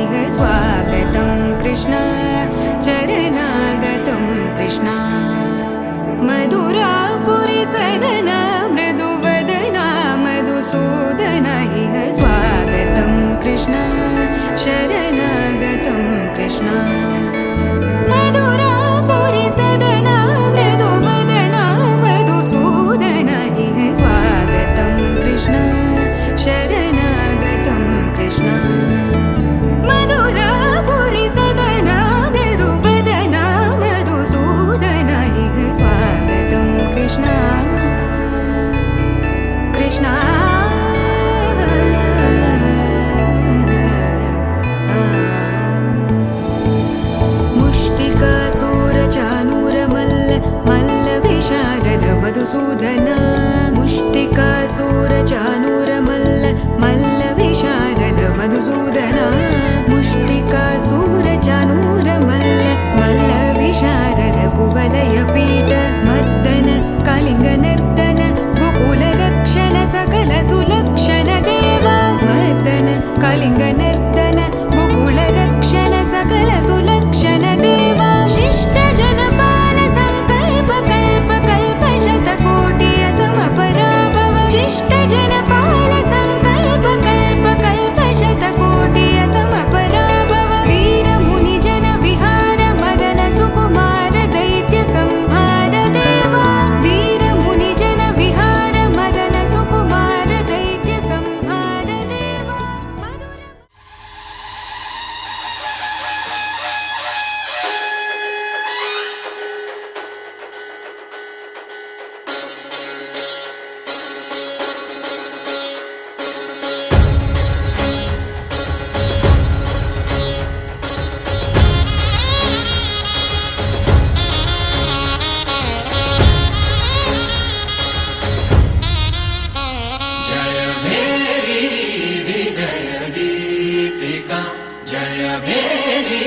इह स्वागतं कृष्ण चरणागतं कृष्ण मधुरापुरि सदना मृदुवदना मधुसूदन इह स्वागतं कृष्ण शरणागतं कृष्ण मधुरापुरि सदना मृदुवदना मधुसूदन इह स्वागतं कृष्ण शरणागतं कृष्ण मधुरापुरि सदना मृदुवदना मधुसूदन इह स्वागतं कृष्ण कृष्ण मुष्टिकासूरचानूरमल्ल मल्लविशारद मधुसूदन मुष्टिकासूरचानूरमल्ल मल्लविशारद मधुसूदन मुष्टिकासूरचानूरमल्ल मल्लविशारद कुवलयपीठ मर्दन कलिङ्गनर्तन गोकुलरक्षण सकल सुलक्षण देवा मर्दन कलिङ्गनर्तन गोकुलरक्षण सकल सुलक्षण देवा शिष्ट जनपाल संकल्प कल्प कल्प शतकोटि असमपराभव शिष्ट जनपाल संकल्प कल्प कल्प शतकोटि असमपराभव वीर मुनि जन विहार मदन सुकुमार दैत्य संहार देवा वीर मुनि जन विहार मदन सुकुमार दैत्य संहार देवा मधुर जय मेरी विजय गीतिका जय मेरी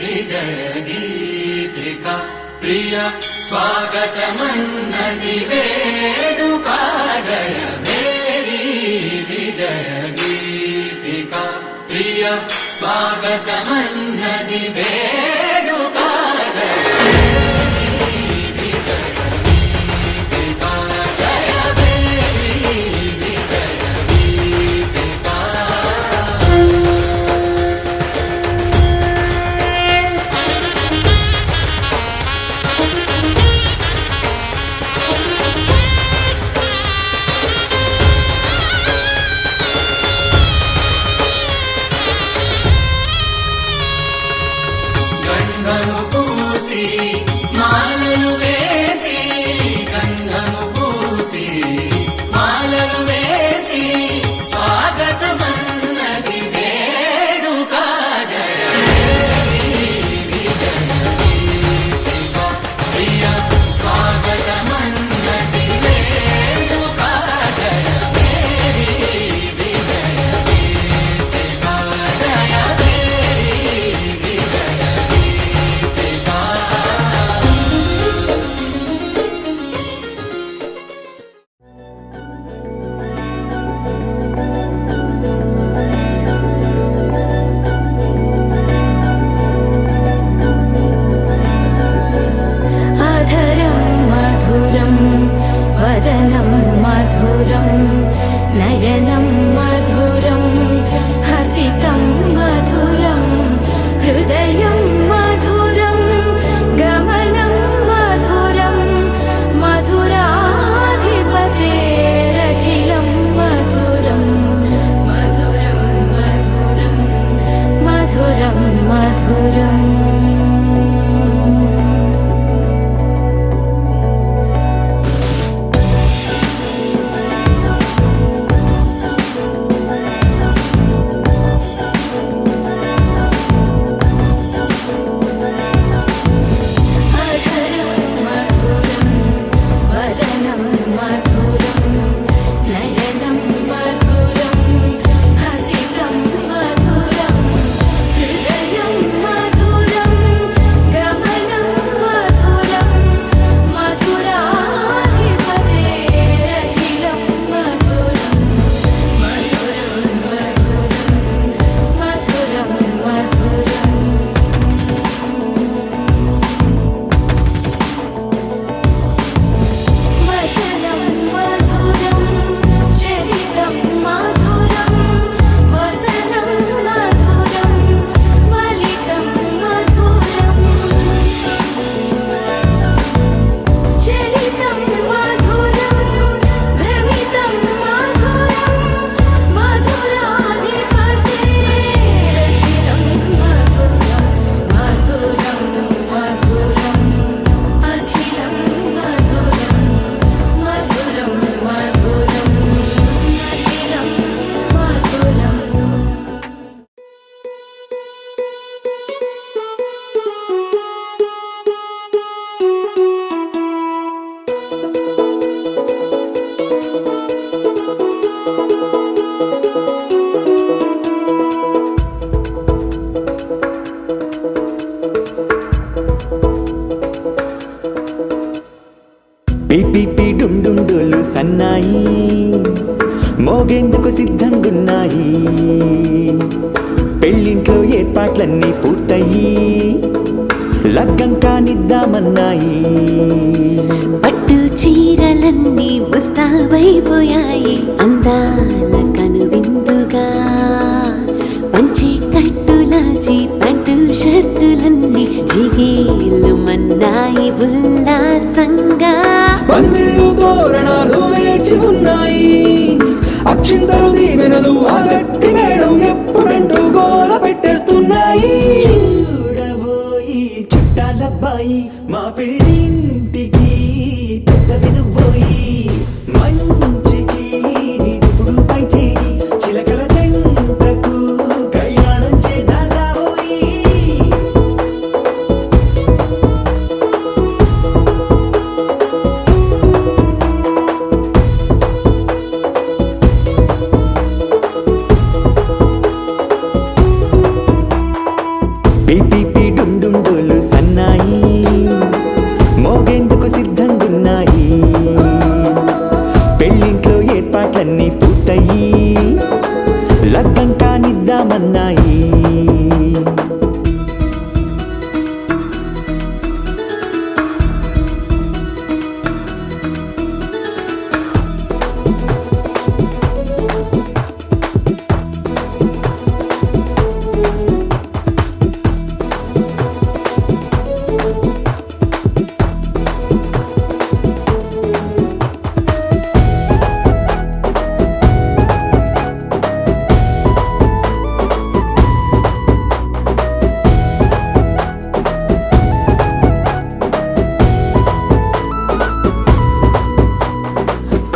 विजय गीतिका प्रिय स्वागतमन्नदि वेणुका जय मेरी विजय गीतिका प्रिय स्वागतमन्नदि वेणुका जय పెళ్ళింట్లో ఏర్పాట్లన్నీ పూర్తయి లగ్గం కానిద్దామన్నాయి. పట్టు చీరలన్నీ ముస్తాబైపోయాయి అందాల కనువిందుగా. పంచి కట్టులాచి ప్యాంటు షర్టులన్నీ జిగేలు మన్నాయి ఉల్లాసంగా. పందిళ్ళు తోరణాలు వేచి ఉన్నాయి, అక్షింతలు దీవెనలు ఆ గట్టి మేడం ఎప్పుడంటూ గోల పెట్టేస్తున్నాయి. చూడబోయి చుట్టాలబ్బాయి మా పెళ్ళింటికి పెద్దవి నువ్వోయి. మంచికి నీదిప్పుడు పై చేయి చిలకల జంటకు కళ్యాణం చేద్దాం రాబోయి. పీపీ డుండుండులు సన్నాయి మోగేందుకు సిద్ధంగున్నాయి. పెళ్ళింట్లో ఏర్పాట్లన్నీ పూర్తయి లగ్గం కానిద్దామన్నాయి.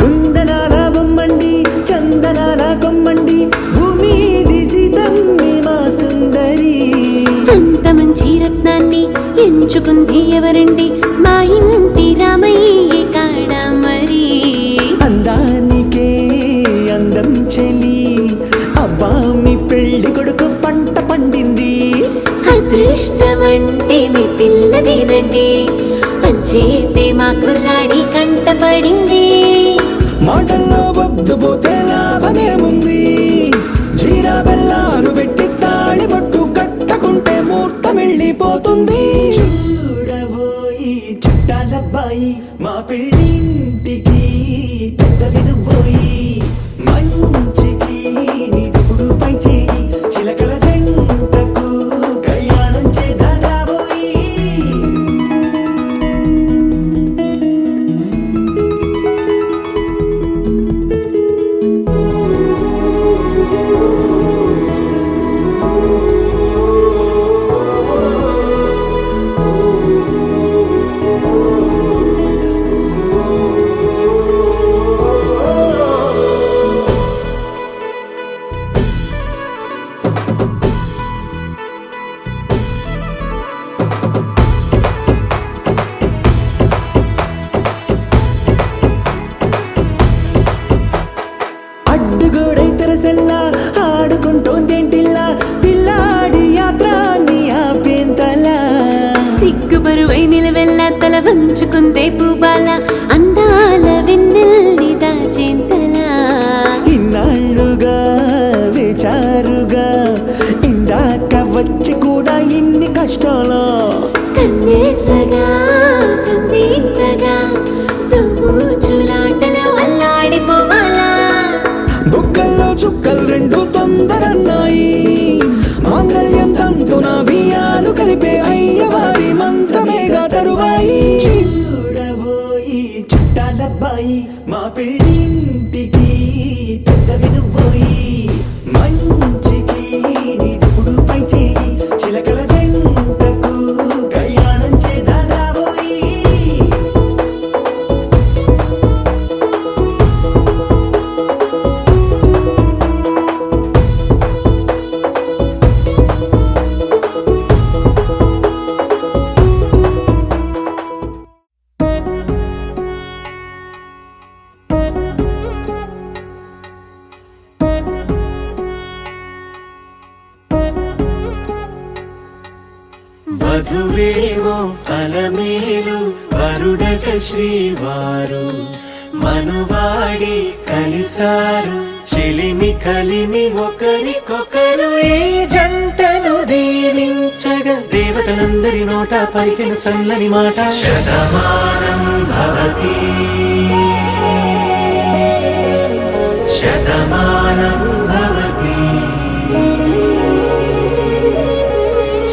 కుందనాల బొమ్మండి చందనాల కొమ్మండి భూమి దిశితమ్మి మా సుందరి. అంత మంచి రత్నాన్ని ఎంచుకుంది ఎవరండి? మా ఇంటి రామయ్య కాడ మరి. అందానికే అందం చెలి అబ్బా మీ పెళ్లి కొడుకు పంట పండింది. అదృష్టమంటే మీ పిల్లదేనండి, అంచేతే మా కుర్రాడి కంట పడింది. మాటల్లో బొద్దుపోతే లాభమేముంది, జీరా బెల్లాలు పెట్టి తాళి బొట్టు కట్టకుంటే ముహూర్తం వెళ్ళిపోతుంది. చూడబోయి చుట్టాలబ్బాయి మా పెళ్ళింటికి పెద్దవి నువ్వోయి. మంచికి నీదిప్పుడు పై చేయి చిలకల జంటకు కళ్యాణం చేద్దాం రాబోయి. అడ్డుగోడై తెరసెల్లా ఆడుకుంటోందేంటిల్లా పిల్లాడి యాత్రాన్ని ఆపేంతలా. సిగ్గుబరువై నిలవెల్లా తల వంచుకుందే పూబాల అందాల వెన్నెల్ని దాచేంతలా. ఇన్నాళ్ళుగా వేచారుగా ఇందాక వచ్చి కూడా ఇన్ని కష్టాలా. కన్నెర్రగా కందింతగా దుమ్ముచులాటలో అల్లాడిపోవాలా. బుక్కల్లో చుక్కలు రెండు తొందరన్నాయి, మాంగళ్యం తంతున బియ్యాలు కలిపే అయ్యవారి మంత్రమేగా తరువాయి. చూడబోయి చుట్టాలబ్బాయి మా పెళ్ళింటికి పెద్దవి నువ్వోయి. మంచికి నీదిప్పుడు పై చేయి చిలకల జంటకు కళ్యాణం చేద్దాం రాబోయి. వధువేమో అలమేలు వరుడట శ్రీవారు మనువాడి కలిసారు చెలిమి కలిమి ఒకరికొకరు ఈ జంటను దీవించగా దేవతలందరి నోట పలికిన చల్లని మాట శతమానం భవతి శతమానం భవతి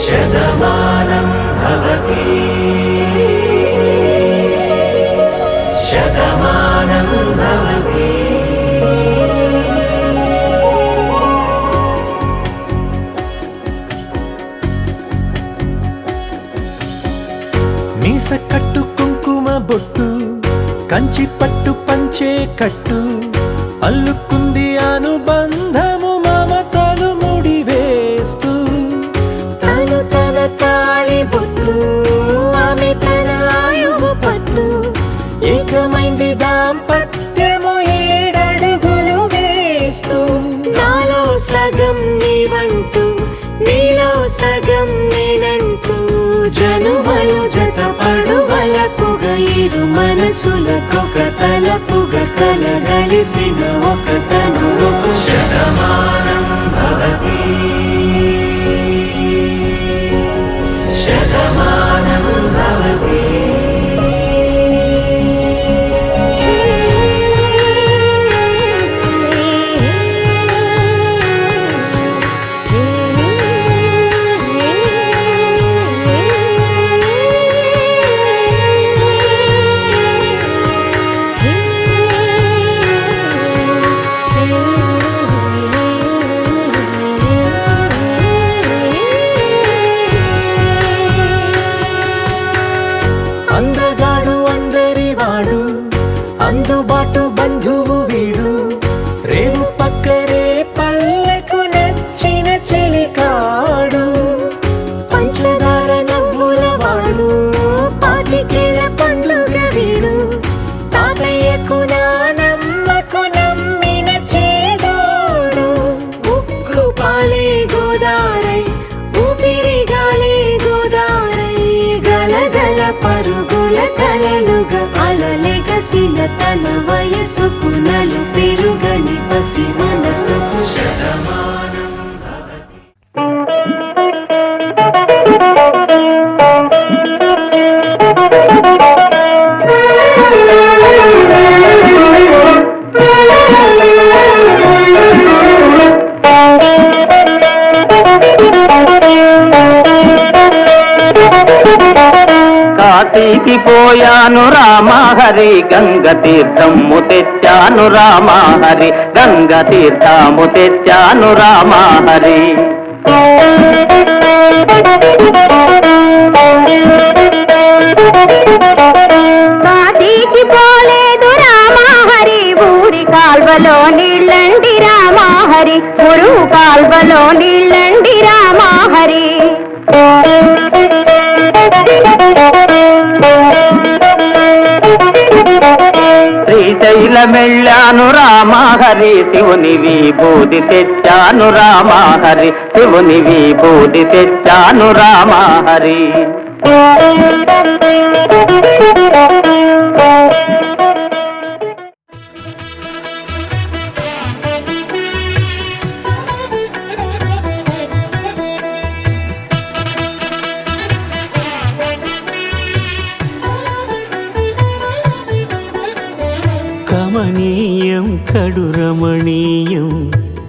శతమానం భవతి శతమానం భవతి. మీస కట్టు కుంకుమ బొట్టు కంచి పట్టు పంచే కట్టు అల్లుకుంది అనుబంధము మమతలు ముడివేస్తూ తను తన తాళి బొట్టు ఆమె తన ఆయువు పట్టు ఏకమైంది దాంపత్యము 7 అడుగులు వేస్తూ నాలో సగం నీవంటూ నీలో సగం నేనంటూ జనుమలు జత పడువలకుగ ఇరు మనసులకొక తలపుగ కలగలిసిన ఒక తను శతమానం భవతి శతమానం భవతి. అందగాడు అందరివాడు అందుబాటు బంధువు వీడు రేవు పక్కరే పల్లెకు నచ్చిన చెలికాడు పంచదార నవ్వుల వాడు పాతికేల పండుగ వీడు తాతయ్యకు నానమ్మకు నమ్మిన చేదోడు ఉక్కు పాలే గోదారై ఊపిరి గాలే గోదారై గలగల పరుగుల కలలుగా అలలెగసిన తన వయసుకు నలు పెరుగని పసి మనసుకు శతమానం భవతి. కాశీకి పోయాను రామహరి గంగ తీర్థము తెచ్చాను రామహరి గంగ తీర్థము తెచ్చాను రామహరి కాశీకి పోలేదు రామహరి ఊరి కాల్వలో నీళ్ళండి రామహరి మురుగు కాల్వలో నీళ్ళండి రామహరి శ్రీశైలమెళ్ళాను రామహరి శివుని విభూతి తెచ్చాను రామహరి శివుని విభూతి తెచ్చాను రామహరి కమనీయం కడురమణీయం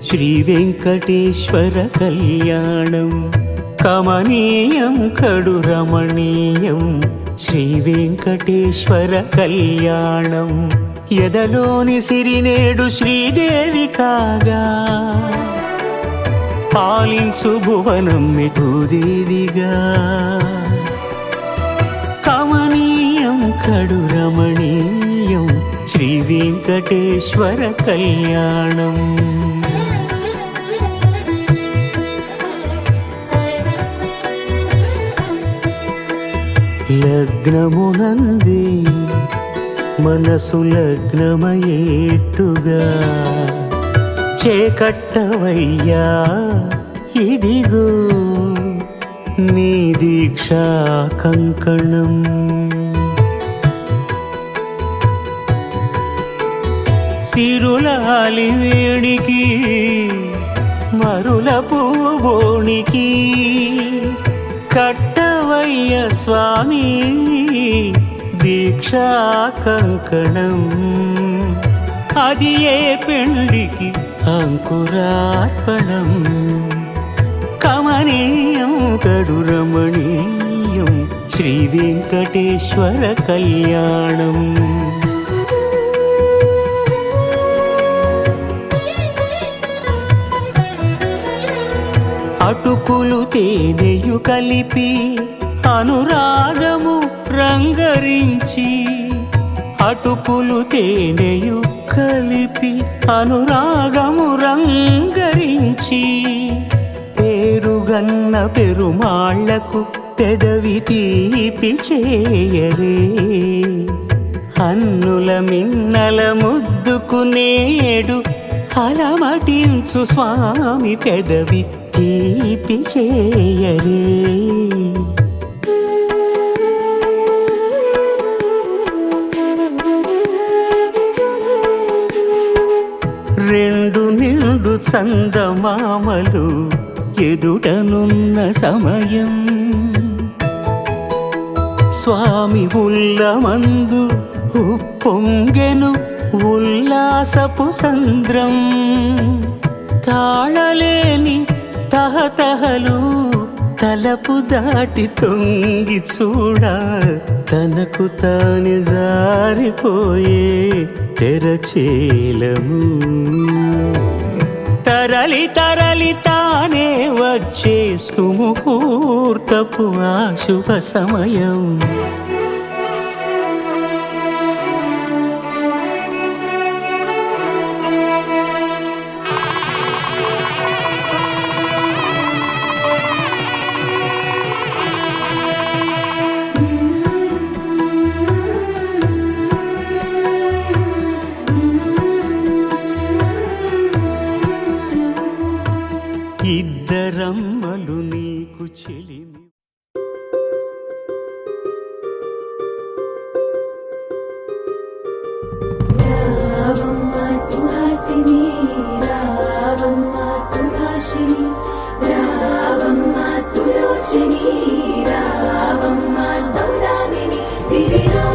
శ్రీ వెంకటేశ్వర కళ్యాణం కమనీయం కడురమణీయం శ్రీ వెంకటేశ్వర కళ్యాణం ఎదలోని సిరినేడు శ్రీదేవి కాగా పాలించు భువనం భూదేవిగా కమనీయం కడురమణీయం శ్రీ వెంకటేశ్వర కళ్యాణం లగ్నమునందే మనసు లగ్నమయేట్టుగా చేకట్టవయ్యా ఇదిగో నీ దీక్షా కంకణం సిరులాలి వేడికి మరుల పూబోనికి కట్టవయ్య స్వామి దీక్షా కంకణం అది ఏ పెండికి అంకురార్పణం కమనీయం కడు రమణీయం శ్రీ వెంకటేశ్వర కళ్యాణం అటుకులు తేనెయు కలిపి అనురాగము రంగరించి అటుకులు తేనెయు కలిపి అనురాగము రంగరించి పేరుగన్న పెరుమాళ్లకు పెదవి తీపి చేయరే అన్నుల మిన్నల ముద్దుకు నేడు అలమటించు స్వామి పెదవి తీపి చేయరే రెండు నిండు చందమామలు ఎదుటనున్న సమయం స్వామి ఉల్లమందు ఉప్పొంగెను ఉల్లాసపు సంద్రం తాళలేని తహతహలు తలపు దాటి తొంగి చూడ తనకు తాని జారిపోయే తెరచేలము తరలి తరలి తానే వచ్చే సుముహూర్తపు ఆ శుభ సమయం ఇద్దరమ్మలు నీకు చెలిమి రావమ్మ సుహాసిని రావమ్మ సుభాషిణి రావమ్మ సులోచని రావమ్మ సౌదామిని దిగిరో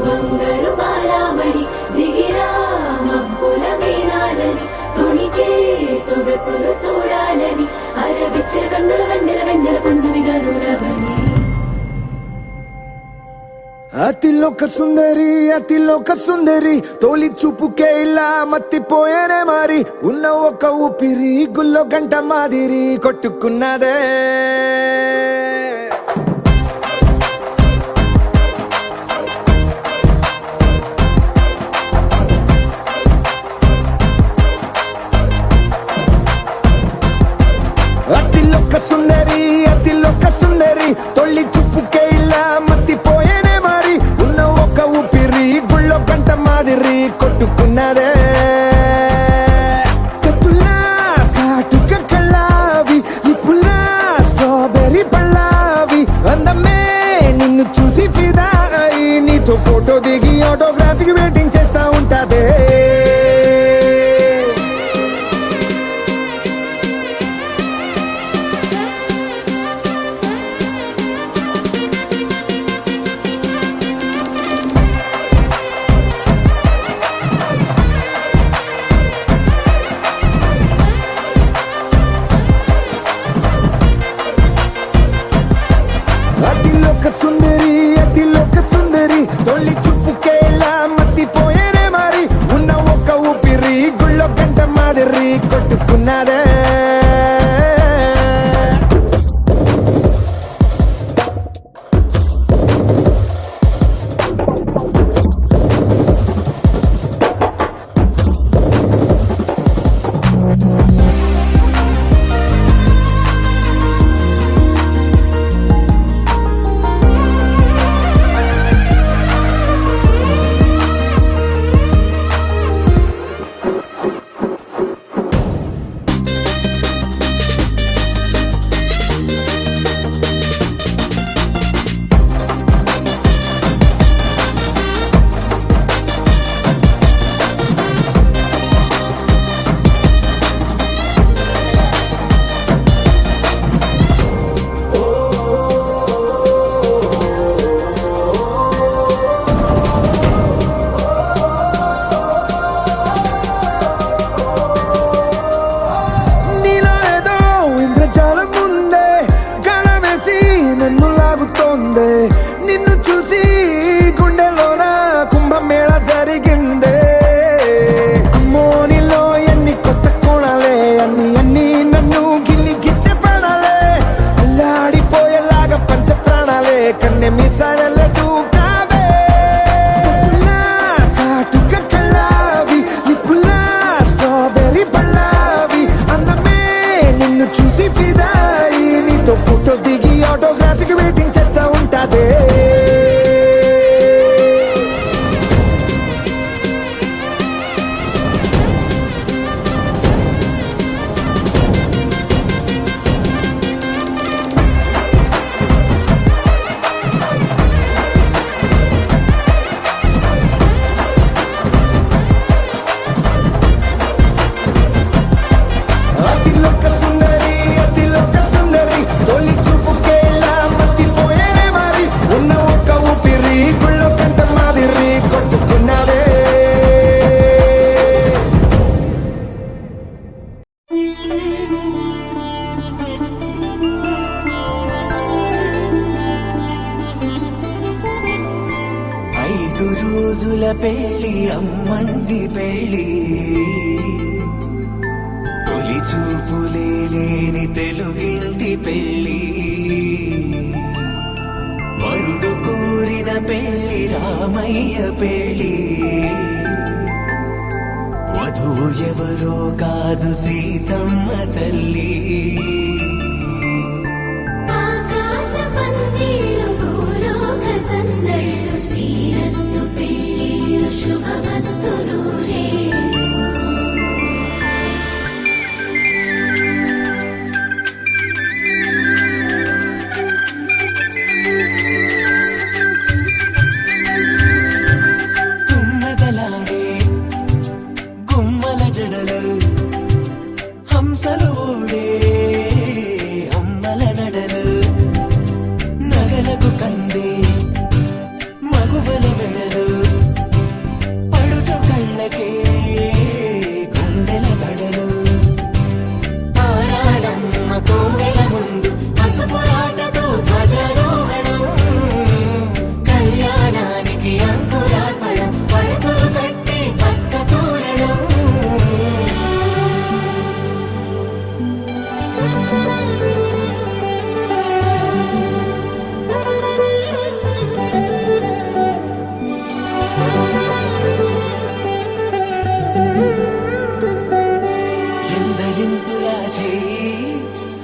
బంగారు బాలామణి దిగిరా మబ్బుల మీనాలని తొణికే సొగసులు చూడాలని అరవిచ్చల కన్నుల వెన్నెల వెన్నెల పుండమి గనులవని అతిలోక సుందరి తోలి చూపుకే ఇలా మత్తిపోయేనే మారి ఉన్న ఒక ఊపిరి గుల్లో గంట మాదిరి కొట్టుకున్నదే అతిలోక సుందరి తొలి చూపుకే ఇలా మత్తిపోయేనే మారి ఉన్న ఒక ఊపిరి గుళ్ళో గంట మాదిరి కొట్టుకున్నదే కత్తులా కాటుక కళ్ళావి ఇప్పులా స్ట్రాబెర్రీ పళ్ళ నాతో ఫోటో దిగి ఆటోగ్రాఫీకి వెయిటింగ్ చేస్తా ఉంటాదే. రోజుల పెళ్ళి అమ్మండి పెళ్ళి, తొలి చూపులే లేని తెలుగింటి పెళ్ళి, వరుడు కోరిన పెళ్ళి రామయ్య పెళ్ళి, వధువు ఎవరో కాదు సీతమ్మ తల్లి.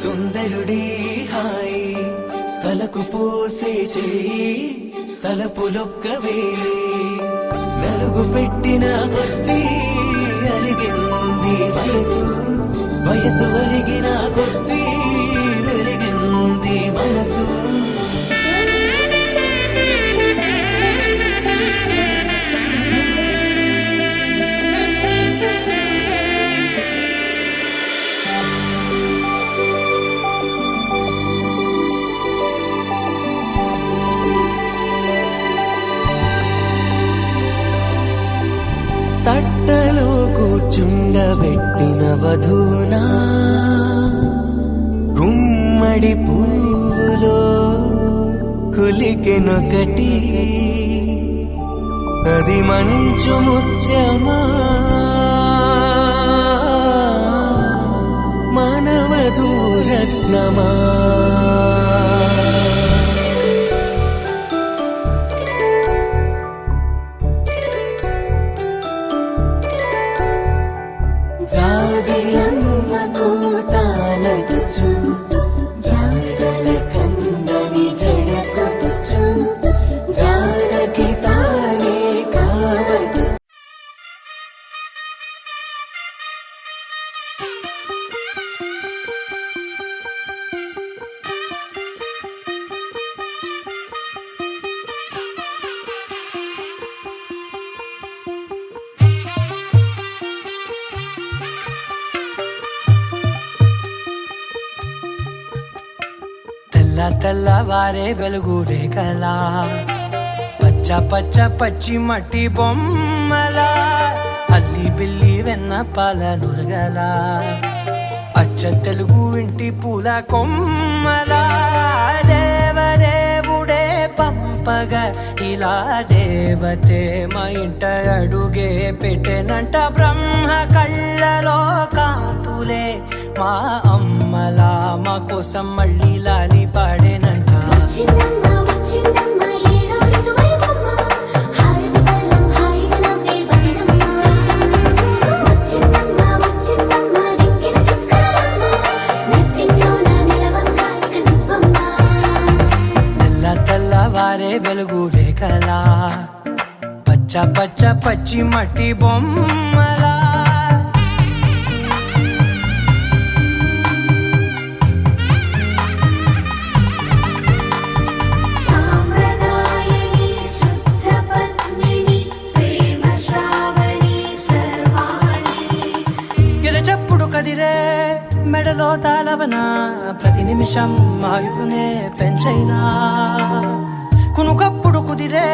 సుందరుడే హాయ్ తలకు పోసే చేయి తలపులొక్కవే, నలుగు పెట్టిన కొద్దీ అలిగింది వయసు, వయసు అలిగిన కొద్దీ వెలిగింది మనసు. తట్టలో కూర్చుండబెట్టిన వధూనా, గుమ్మడి పువ్వులో కులికెనొకటి, అది మంచు ముత్యమా మానవధూ రత్నమా. తెల్లవారే వెలుగు రేఖలా, పచ్చ పచ్చ పచ్చి మట్టి బొమ్మలా, అల్లి బిల్లి వెన్న పాల నురగలా, అచ్చ తెలుగు ఇంటి పూల కొమ్మలా, దేవదేవుడే పంపగా ఇలా దేవతే మా ఇంట అడుగే పెట్టెనంట. బ్రహ్మ కళ్ళలో కాంతులే మా అమ్మలా మా కోసం మళ్ళీ లాలి పాడేనంట. వారే వెలుగు రేఖలా పచ్చ పచ్చ పచ్చి మట్టి బొమ్మలా సాంప్రదాయని శుద్ధ పద్మిని ప్రేమ శ్రావణి సర్వాణి ఎరచప్పుడు కదిరే మెడలో తాళవన ప్రతి నిమిషం ఆయువునే పెంచైనా కునుకప్పుడు కుదిరే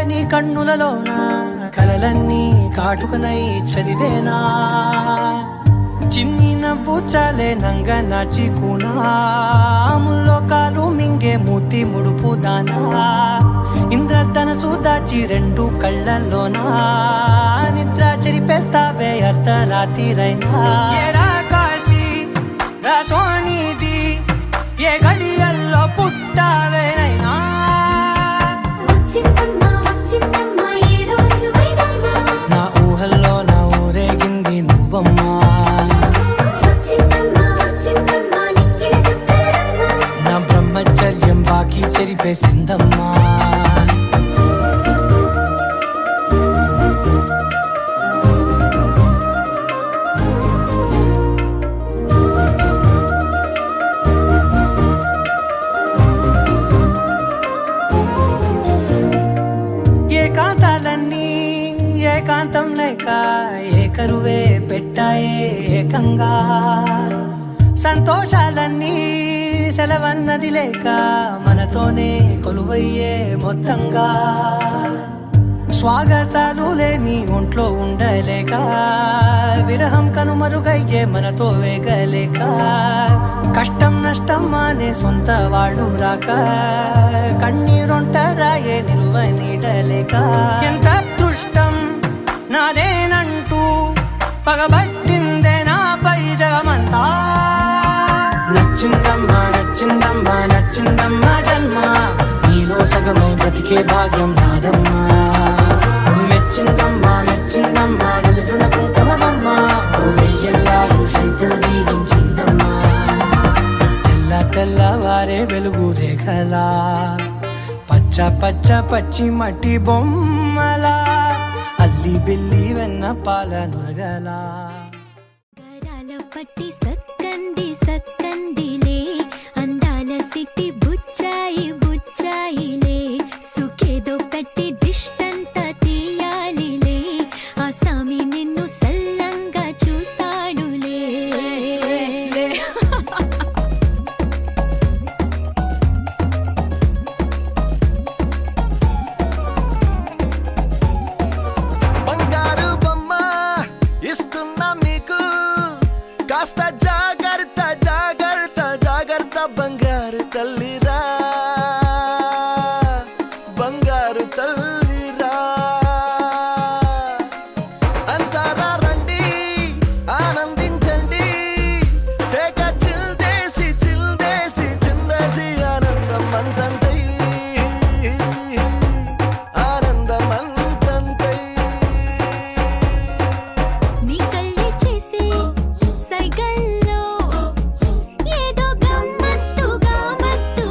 నీ కన్నులలోన కలలన్నీ కాటుకనై చదివేనా చిన్ని నవ్వు చాలే నంగ నాచి కూనాముల్లో కాలు మింగే మూతి ముడుపు దానా ఇంద్రధనసు దాచి రెండు కళ్ళల్లోనా నిద్ర చెరిపేస్తావే అర్ధరాత్రిరైనా సోనిది ఏ గడియల్లో పుట్టావేనైనా వచ్చిందమ్మా వచ్చిందమ్మా ఏడో ఋతువైనమ్మా నా ఊహల్లో నా ఊరేగింది నువ్వమ్మా వచ్చిందమ్మా వచ్చిందమ్మా నిక్కిన చుక్కలమ్మా నా బ్రహ్మచర్యం బాకీ చెరిపేసిందమ్మా ఏకాంతం లేక ఏకరువే పెట్టాయే ఏకంగా సంతోషాలన్నీ సెలవన్నది లేక మనతోనే కొలువయ్యే మొత్తంగా స్వాగతాలు లేని ఒంట్లో ఉండలేక విరహం కనుమరుగయ్యే మనతో వేగలేక కష్టం నష్టం అనే సొంత వాళ్ళు రాక కన్నీరొంటరాయే నిలువ నీడలేక ఎంత దుష్టం నాదేనంటూ పగబట్టిందే నాపై జగమంతా నచ్చిందమ్మా నచ్చిందమ్మా నచ్చిందమ్మా జన్మ నీలో సగమై బ్రతికే భాగ్యం నాదమ్మా మెచ్చిందమ్మా మెచ్చిందమ్మా నిలుచున కుంకుమమ్మా వెయ్యల్లాలు శంకులు దీవించిందమ్మా తెల్ల తెల్లవారే వెలుగు రేఖలా పచ్చ పచ్చ పచ్చి మట్టి బొమ్మలా అల్లి బిల్లి వెన్న పాల నురగలా గరాల పట్టి సక్కంది సక్కందిలే అందాల సిట్టి బుచ్చాయి బుచ్చాయిలే సుఖేదో కట్టి దిష్టంత తీయాలిలే ఆ సామి నిన్ను సల్లంగా చూస్తాడులే బంగారు బొమ్మ ఇస్తున్నా మీకు కాస్త జాగ్రత్త జాగ్రత్త జాగ్రత్త బంగారు తల్లిరా బంగారు తల్లిరా అంతారా రండి ఆనందించండి తెగ చిల్దేసి చిల్దేసి చిందేసి ఆనందం అంతంతై ఆనందం అంతంతై నీ కళ్ళే చేసే సైగల్లో ఏదో గమ్మత్తుగా మత్తు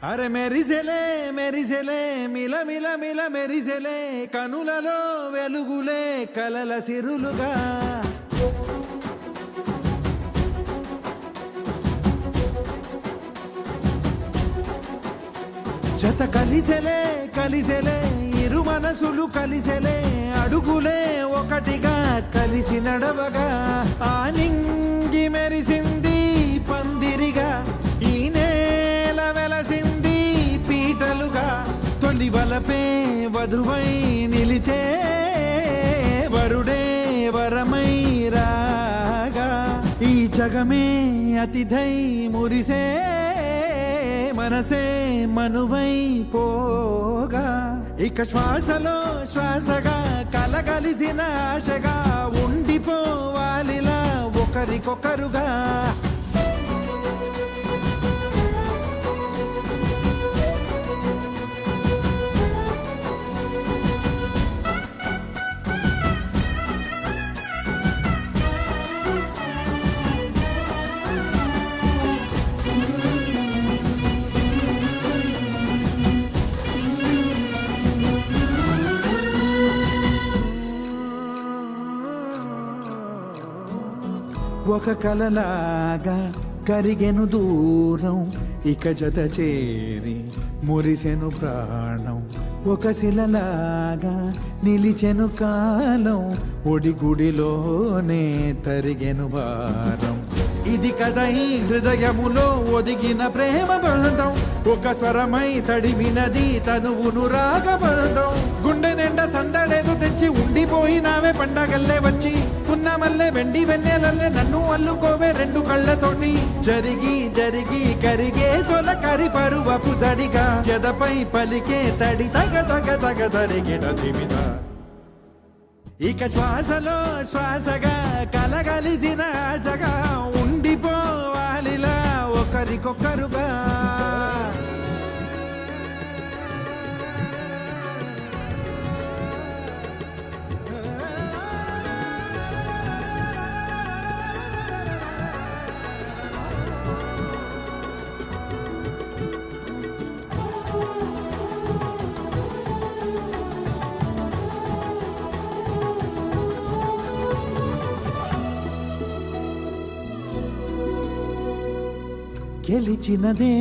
అరే మెరిసెలే మెరిసెలే మిల మిల మిల మెరిసెలే కనులలో వెలుగులే కలల సిరులుగా జత కలిసెలే కలిసెలే ఇరు మనసులు కలిసెలే అడుగులే ఒకటిగా కలిసి నడవగా ఆ నింగి మెరిసింది పందిరిగా ఈ నేల వెలసింది పీటలుగా తొలి వలపే వధువై నిలిచే వరుడే వరమై రాగా ఈ జగమే అతిథై మురిసే మనసే మనువై పోగా ఇక శ్వాసలో శ్వాసగా కలగలిసిన ఆశగా ఉండిపోవాలిలా ఒకరికొకరుగా ఒక కలలాగా కరిగెను దూరం ఇక జత చేరి మురిసెను ప్రాణం ఒక శిలలాగా నిలిచెను కాలం ఒడిగుడిలోనే తరిగెను భారం ఇది కదా ఈ హృదయములో ఒదిగిన ప్రేమ బంధం ఒక స్వరమై తడిమినది తనువును రాగబంధం గుండె నిండా సందడేదో తెచ్చి ఉండిపోయినావే పండగల్లే వచ్చి పున్నమల్లే వెండి వెన్నెలల్లే నన్ను అల్లుకోవే రెండు కళ్ళతోటి జరిగి జరిగి కరిగే తొలకరి పరువపు జడిగా ఎదపై పలికే తడి తగ తగ తగ తరిగిట తిమిద ఇక శ్వాసలో శ్వాసగా కలగలిసిన ఆశగా ఉండిపోవాలిలా ఒకరికొకరుగా గెలిచినదే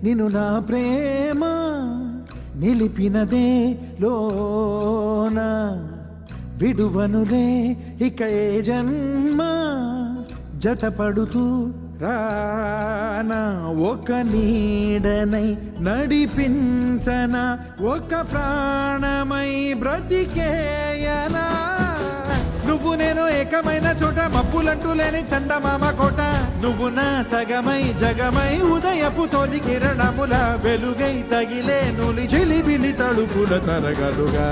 నిన్ను నా ప్రేమ నిలిపినదే లోన విడువనులే ఇక ఏ జన్మ జతపడుతూ రానా ఒక నీడనై నడిపించనా ఒక ప్రాణమై బ్రతికేయనా నువ్వు నేను ఏకమైన చోట మబ్బులంటూ లేని చందమామ కోట నువ్వు నా సగమై జగమై ఉదయపు తోలి కిరణముల వెలుగై తగిలే నులి చిలిబిలి తడుపుల తరగలుగా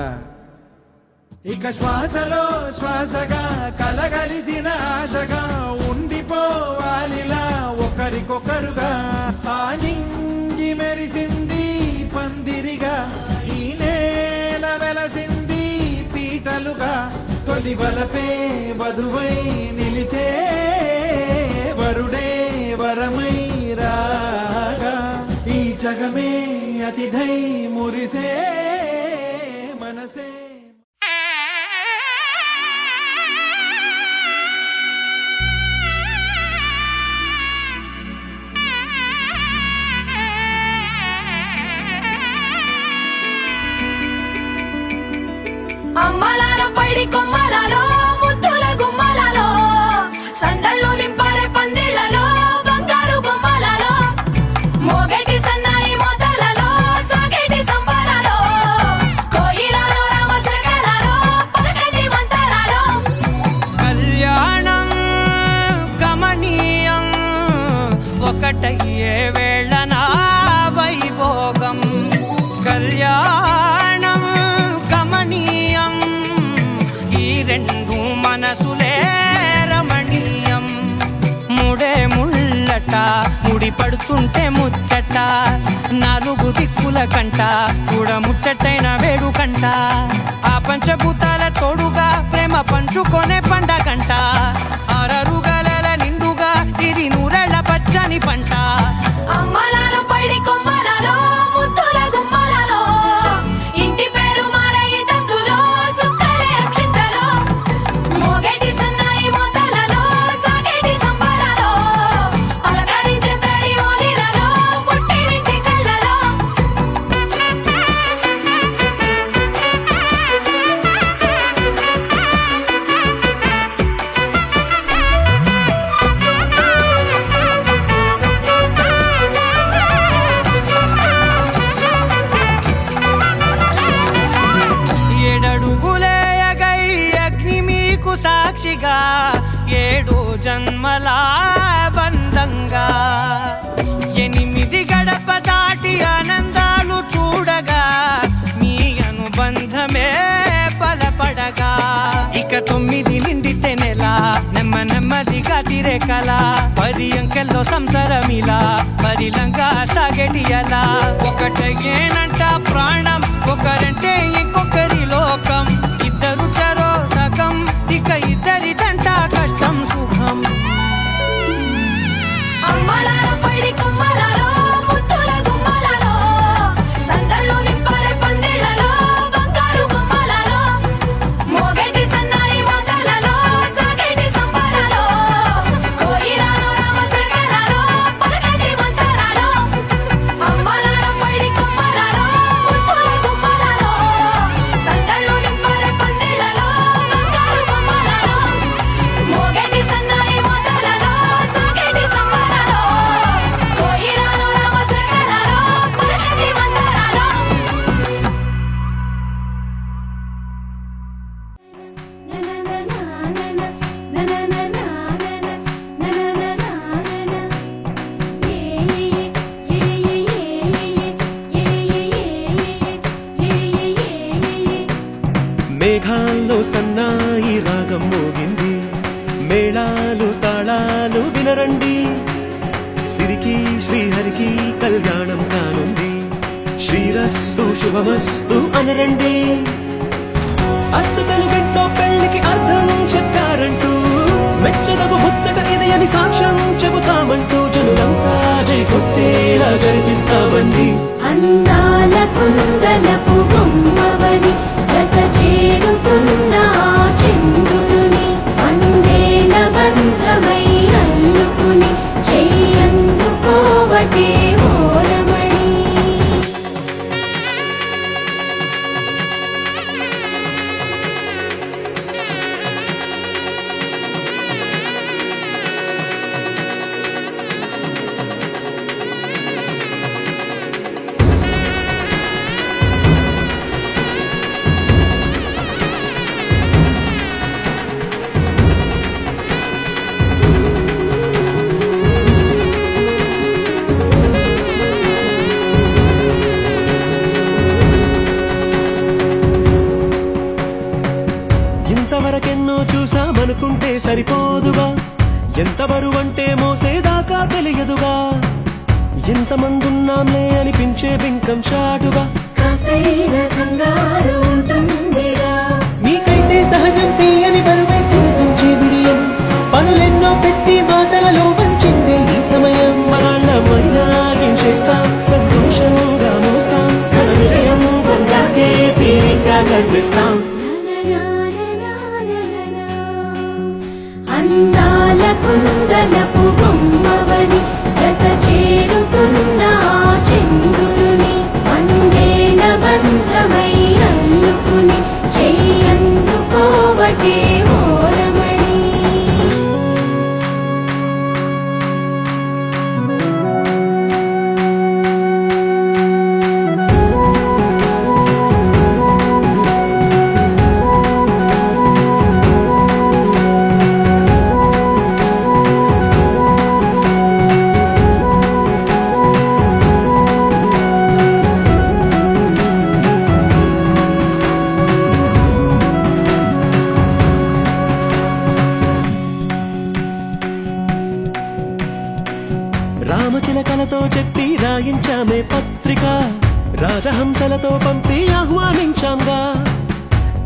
ఇక శ్వాసలో శ్వాసగా కలగలిసిన ఆశగా ఉండిపోవాలిలా ఒకరికొకరుగా ఆ నింగి మెరిసింది పందిరిగా ఈ నేల వెలసింది పీటలుగా తొలి వలపే వధువై నిలిచే వరుడే వరమై రాగా ఈ జగమే అతిథై మురిసే మనసే అమ్మలాల పైడి కొమ్మలలో ముద్దుల గుమ్మలలో సందళ్ళు నింపారే పందిళ్లలో బంగారు బొమ్మలలో మోగేటి సన్నాయి మోతలలో సాగేటి సంబరాలో కోయిలలో రామశకలలో పలకటి మంతరాలో కళ్యాణం గమనీయం ఒకటయ్యే వేళ నా వైభోగం కళ్యాణం గమనీయం ఈ రెండు మనసులే రమణీయం ముడే ముళ్ళట ముడి పడుతుంటే ముచ్చట నాలుగు దిక్కుల కంట చూడ ముచ్చటైన వేడుకంట ఆ పంచభూతాల తోడుగా ప్రేమ పంచుకొనే పండగంట అరరుగల నిండుగా ఇది నూరెళ్ళ పచ్చని పంట అమ్మలాల పైడి కొమ్మలలో జతగా 7 జన్మల బంధంగా 8 గడప దాటి ఆనందాలు చూడగా మీ అనుబంధమే బలపడగా ఇక 9 నిండితే నెల నెమ్మదిగా తిరే కల 10 అంకెల్లో సంసారమిలా పరిలంగా సాగేటి అలా ఒకటేనంట ప్రాణం ఒకరంటే ఇంకొకరి లోకం ఇద్దరు చరో సగం ఇక ఇద్దరిదంట కష్టం సుఖం అమ్మలాలో పైడి కొమ్మలాలో ముద్దుల గుమ్మలాలో సందళ్ళు నింపరే పందిళ్ళలో బంగారు బొమ్మలాలో మోగేటి సన్నాయి మోతలలో సాగేటి సంబరాలో కోయిలాలో రామశేఖరాలో పలకటి మంతరాలో అమ్మలాలో పైడి కొమ్మలాలో ముద్దుల గుమ్మలాలో సందళ్ళు నింపరే పందిళ్ళలో బంగారు బొమ్మలాలో మోగేటి సన్నాయి మోతలలో సాగేటి సంబరాలో కోయిలాలో రామశేఖరాలో పలకటి మంతరాలో మేఘాల్లో సన్నాయి రాగం మోగింది మేళాలు తాళాలు వినరండి సిరికి శ్రీహరికి కళ్యాణం కానుంది శ్రీరస్తు శుభమస్తు అనరండి అచ్చతలు గంటో పెళ్లికి అర్థం చెప్పారంటూ మెచ్చదగు ముచ్చట ఇది అని సాక్ష్యం చెబుతామంటూ జనులంతా జై కొట్టేలా జరిపిస్తామండి అందాల కుందనపు బొమ్మవని జత చేరుతున్న చంద్రుని అందేల బంధమై అల్లుకుని చెయ్యందుకోవటే ఓరమణి ఇంతవరకెన్నో చూసామనుకుంటే సరిపోదుగా ఎంత బరువంటే మోసేదాకా తెలియదుగా ఇంతమందున్నాంలే అనిపించే బింకం చాటుగా కాస్తైన కంగారు ఉంటుందిరా మీకైతే సహజం తీయని బరువై సించే బిడియం పనులెన్నో పెట్టి మాటలలో వంచిందే ఈ సమయం మగాళ్ళమైనా ఏం చేస్తాం సంతోషంగా మోస్తాం ఘన విజయం పొందాకే తీరిగ్గా కనిపిస్తాం అందాల కుందనపు బొమ్మవని జత చేరుతున్న చంద్రుని అందేల బంధమై అల్లుకుని చెయ్యందుకోవటే ఓరమణి రామచిలకలతో చెప్పి రాయించామే పత్రిక రాజహంసలతో పంపి ఆహ్వానించాంగా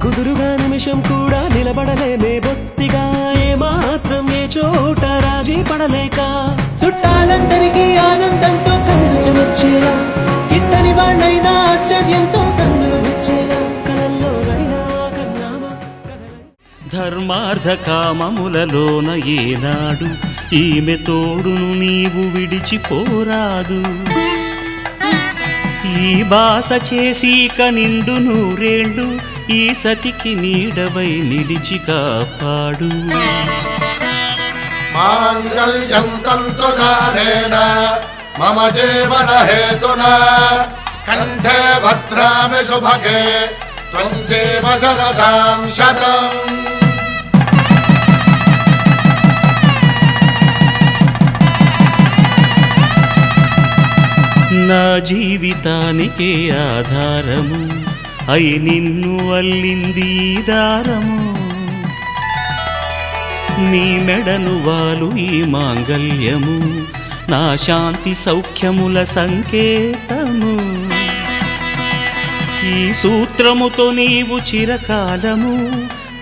కుదురుగా నిమిషం కూడా నిలబడలేమే బొత్తిగా ఏమాత్రం ఏ చోట రాజీ పడలేక చుట్టాలందరికీ ఆనందంతో కళ్ళు వచ్చేలా గిట్టని వాళ్ళైనా ఆశ్చర్యంతో కన్నులు వచ్చేలా కలల్లోనైనా కన్నామా ధర్మార్థ కామములలోన ఏనాడు ఈమె తోడును నీవు విడిచిపోరాదు ఈ బాస చేసీక నిండు నూరేళ్ళు ఈ సతికి నీడవై నిలిచి కాపాడు మాంగళ్యం తంతునానేన మమ జీవన హేతునా కంఠే భద్రామి శుభగే త్వం జీవ శరదాం శతం నా జీవితానికే ఆధారము అయి నిన్ను అల్లింది ఈ దారము నీ మెడను వాలు ఈ మాంగల్యము నా శాంతి సౌఖ్యముల సంకేతము ఈ సూత్రముతో నీవు చిరకాలము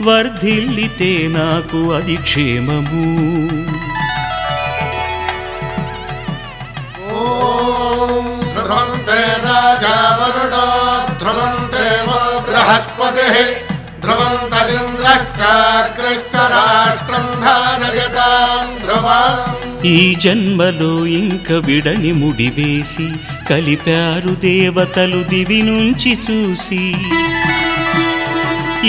వర్ధిల్లితే నాకు అది క్షేమము ధ్రువంతే రాజా వరుడో ధ్రువంతే బృహస్పతిః ధ్రువంతరింద్రశ్చాగ్రశ్చ రాష్ట్రం ధారయతాం ధ్రువం ఈ జన్మలో ఇంక విడని ముడివేసి కలిపారు దేవతలు దివి నుంచి చూసి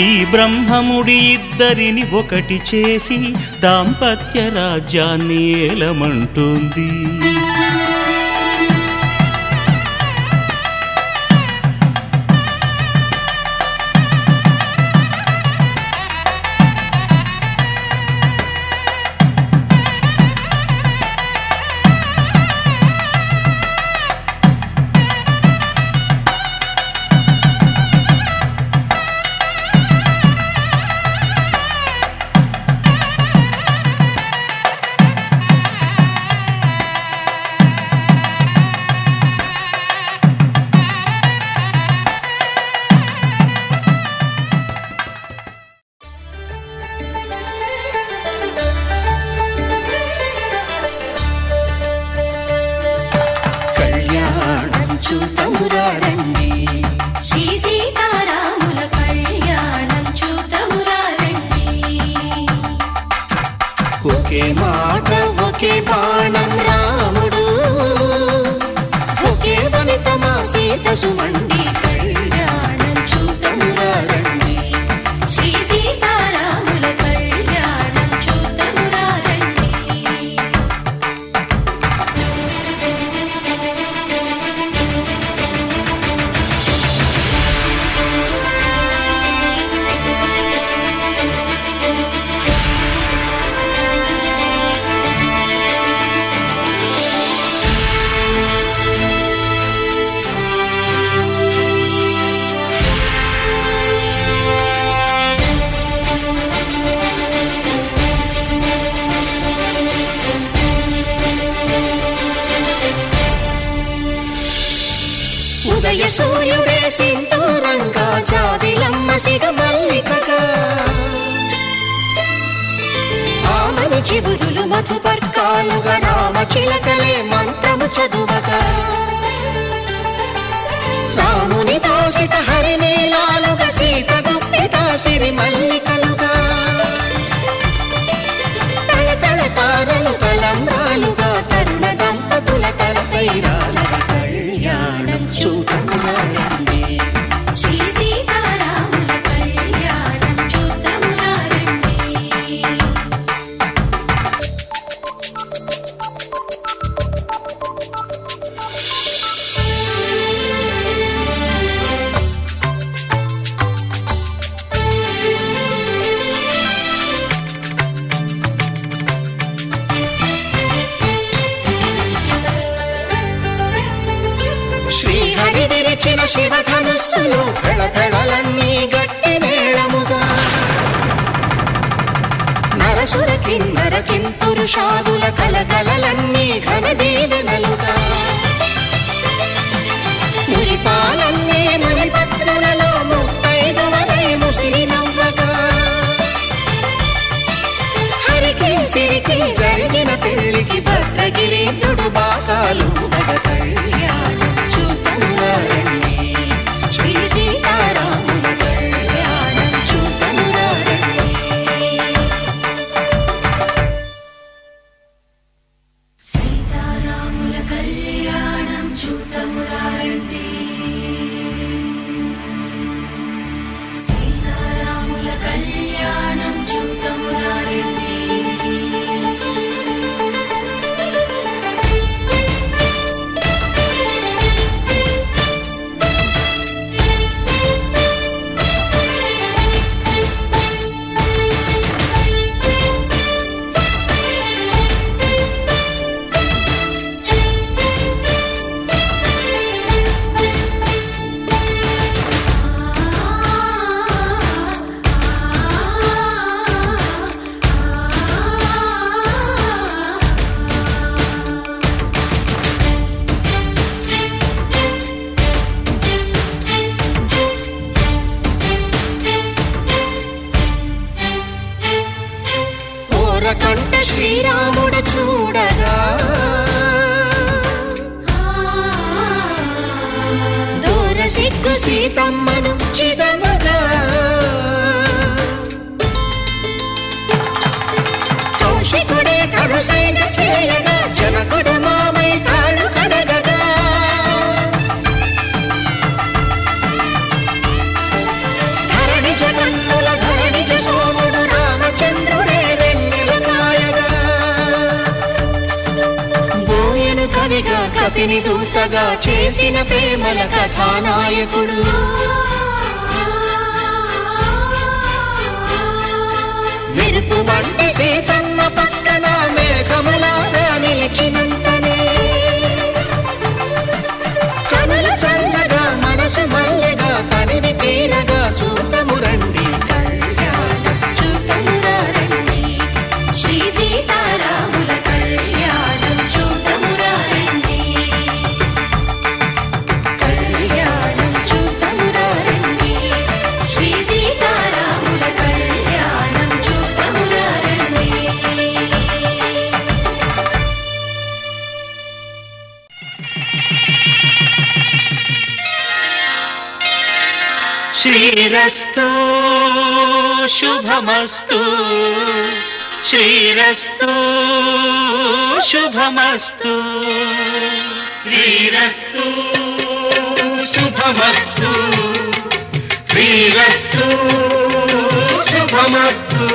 ఈ బ్రహ్మముడి ఇద్దరిని ఒకటి చేసి దాంపత్య రాజ్యాన్ని ఏలమంటుంది శ్రీ సీతారాముల కళ్యాణం చూతమురారండి ఒకే మాట ఒకే బాణం రాముడు ఒకే వనిత మా సీత సుమండి కళ్యాణం చూతమురారండి శ్రీ సీతారాముల కళ్యాణం చూతమురారండి ఉదయ సూర్యుడే సింధూరంగా జాబిలమ్మ సిగ మల్లికగా ఆమని చివురులు మధుపర్కాలుగా రామ చిలకలే మంత్రము చదువగా రాముని దోసిట హరినీలాలుగా సీత గుప్పిట సిరి మల్లికలుగా తళతళ తారలు తలంబ్రాలుగా తరుణ దంపతుల తలపై రాలగా కళ్యాణం చూతమురారండి శ్రీ సీతారాముల కళ్యాణం చూతమురారండి శ్రీహరి విరిచిన శివధనుస్సులు పెళపెళలన్నీ గట్టి మేళముగా నరసుర కిన్నర కింపురుషాదుల కలకలలన్నీ ఘన దీవెనలుగా మురిపాలన్నీ మణిపత్రులలో ముత్తైదువలై ముసిరి నవ్వగా హరికి సిరికి జరిగిన పెళ్లికి భద్రగిరీంద్రుడు బాకాలు మగ కళ్యాణం చూతమురారండి శ్రీ సీతారాముల కళ్యాణం చూతమురారండి సీతారాముల కళ్యాణం చూతమురారండి సీతారాముల కళ్యాణం చూతమురారండి కంట శ్రీరాముడు చూడగా దూర సిగ్గు సీతమ్మను చిదమగా కౌశికుడే కరుసైన చేయగా జనకుడు మామై కాళ్ళు కడగగా ధరణి జగన్నుల ధరణిజ సోముడు రామచంద్రుడే వెన్నెల కాయగా బోయను కవిగా కపిని దూతగా చేసిన ప్రేమల కథానాయకుడు మెరుపు వంటి సీతమ్మ పక్కన మేఘములాగా నిలిచినంతనే కనులు చల్లగా మనసు మల్లెగా తనివి తీరగా చూతము రండి కళ్యాణం చూతమురా రండి శ్రీ సీతారాముల కళ్యాణం చూతమురా రండి కళ్యాణం చూతమురా రండి శ్రీ సీతారాముల కళ్యాణం చూతమురా రండి శ్రీరస్తు శుభమస్తు శ్రీరస్తు శుభమస్తు శ్రీరస్తు శుభమస్తు శ్రీరస్తు శుభమస్తు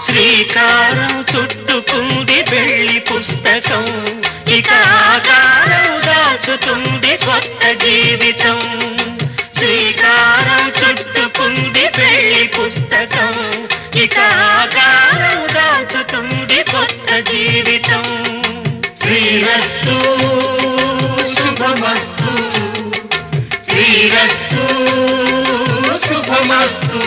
శ్రీకారం చుట్టుకుంది పెళ్లి పుస్తకం ఇక ఆకారం దాచుతుంది కొత్త జీవితం శ్రీకారం చుట్టుకుంది పెళ్లి పుస్తకం ఇక ఆకారం దాచుతుంది కొత్త జీవితం శ్రీరస్తు శుభమస్తు శ్రీరస్తు శుభమస్తు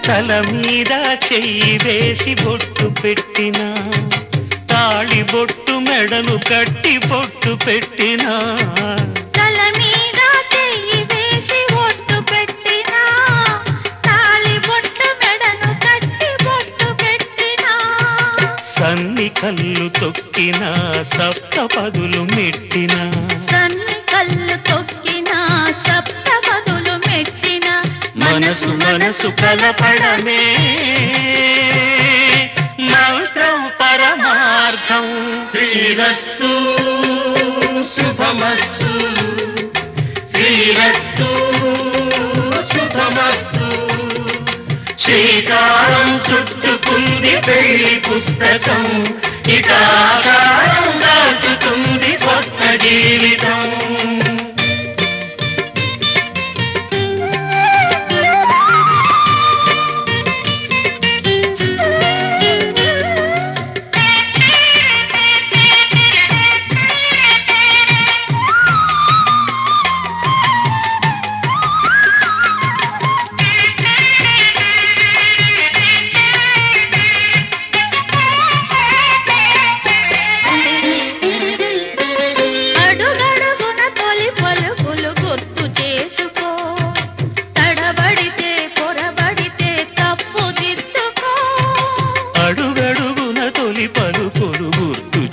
తల మీద చెయ్యి వేసి బొట్టు పెట్టినా తాళి బొట్టు మెడను కట్టి బొట్టు పెట్టినా తల మీద చెయ్యి వేసి బొట్టు పెట్టినా తాళి బొట్టు మెడను కట్టి బొట్టు పెట్టినా సన్ని కళ్ళు తొక్కినా సప్త పదులు మెట్టినా సన్ని కళ్ళు తొక్కినా సప్త పదులు మెట్టినా మనసు మనసు కలపడమే మంత్రం పరమార్థం శ్రీరస్తు శుభమస్తు శ్రీరస్తు శుభమస్తు శ్రీకారం చుట్టుకుంది పెళ్లి పుస్తకం ఇక ఆకారం దాచుతుంది కొత్త జీవితం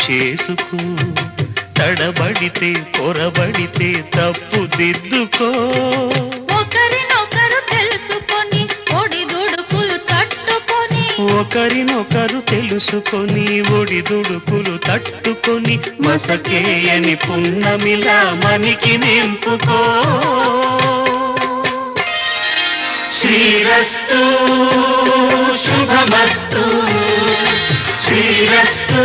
చేసుకో తడబడితే పొరబడితే తప్పు దిద్దుకో ఒకరినొకరు తెలుసుకొని ఒడిదుడుకులు తట్టుకొని ఒకరినొకరు తెలుసుకొని ఒడిదుడుకులు తట్టుకొని మసకేయని పున్నమిలా మనికి నింపుకో శ్రీరస్తు శుభమస్తు శ్రీరస్తు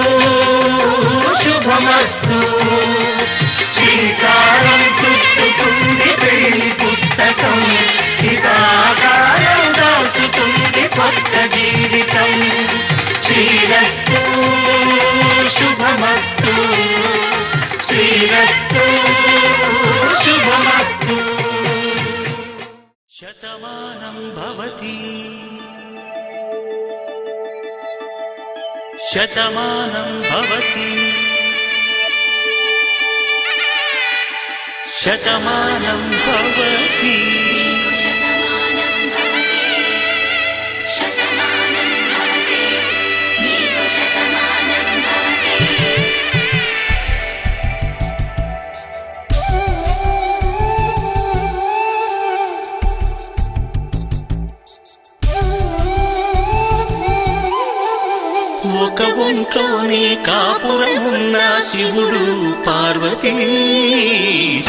శుభమస్తు శ్రీకారం చుట్టుకుంది పెళ్లి పుస్తకం ఇక ఆకారం దాచుతుంది కొత్త జీవితం శ్రీరస్తు శుభమస్తు శ్రీరస్తు శుభమస్తు శతమానం భవతి శతమానం భవతి శతమానం భవతి ఒక ఒంట్లోనే కాపురమున్న శివుడు పార్వతీ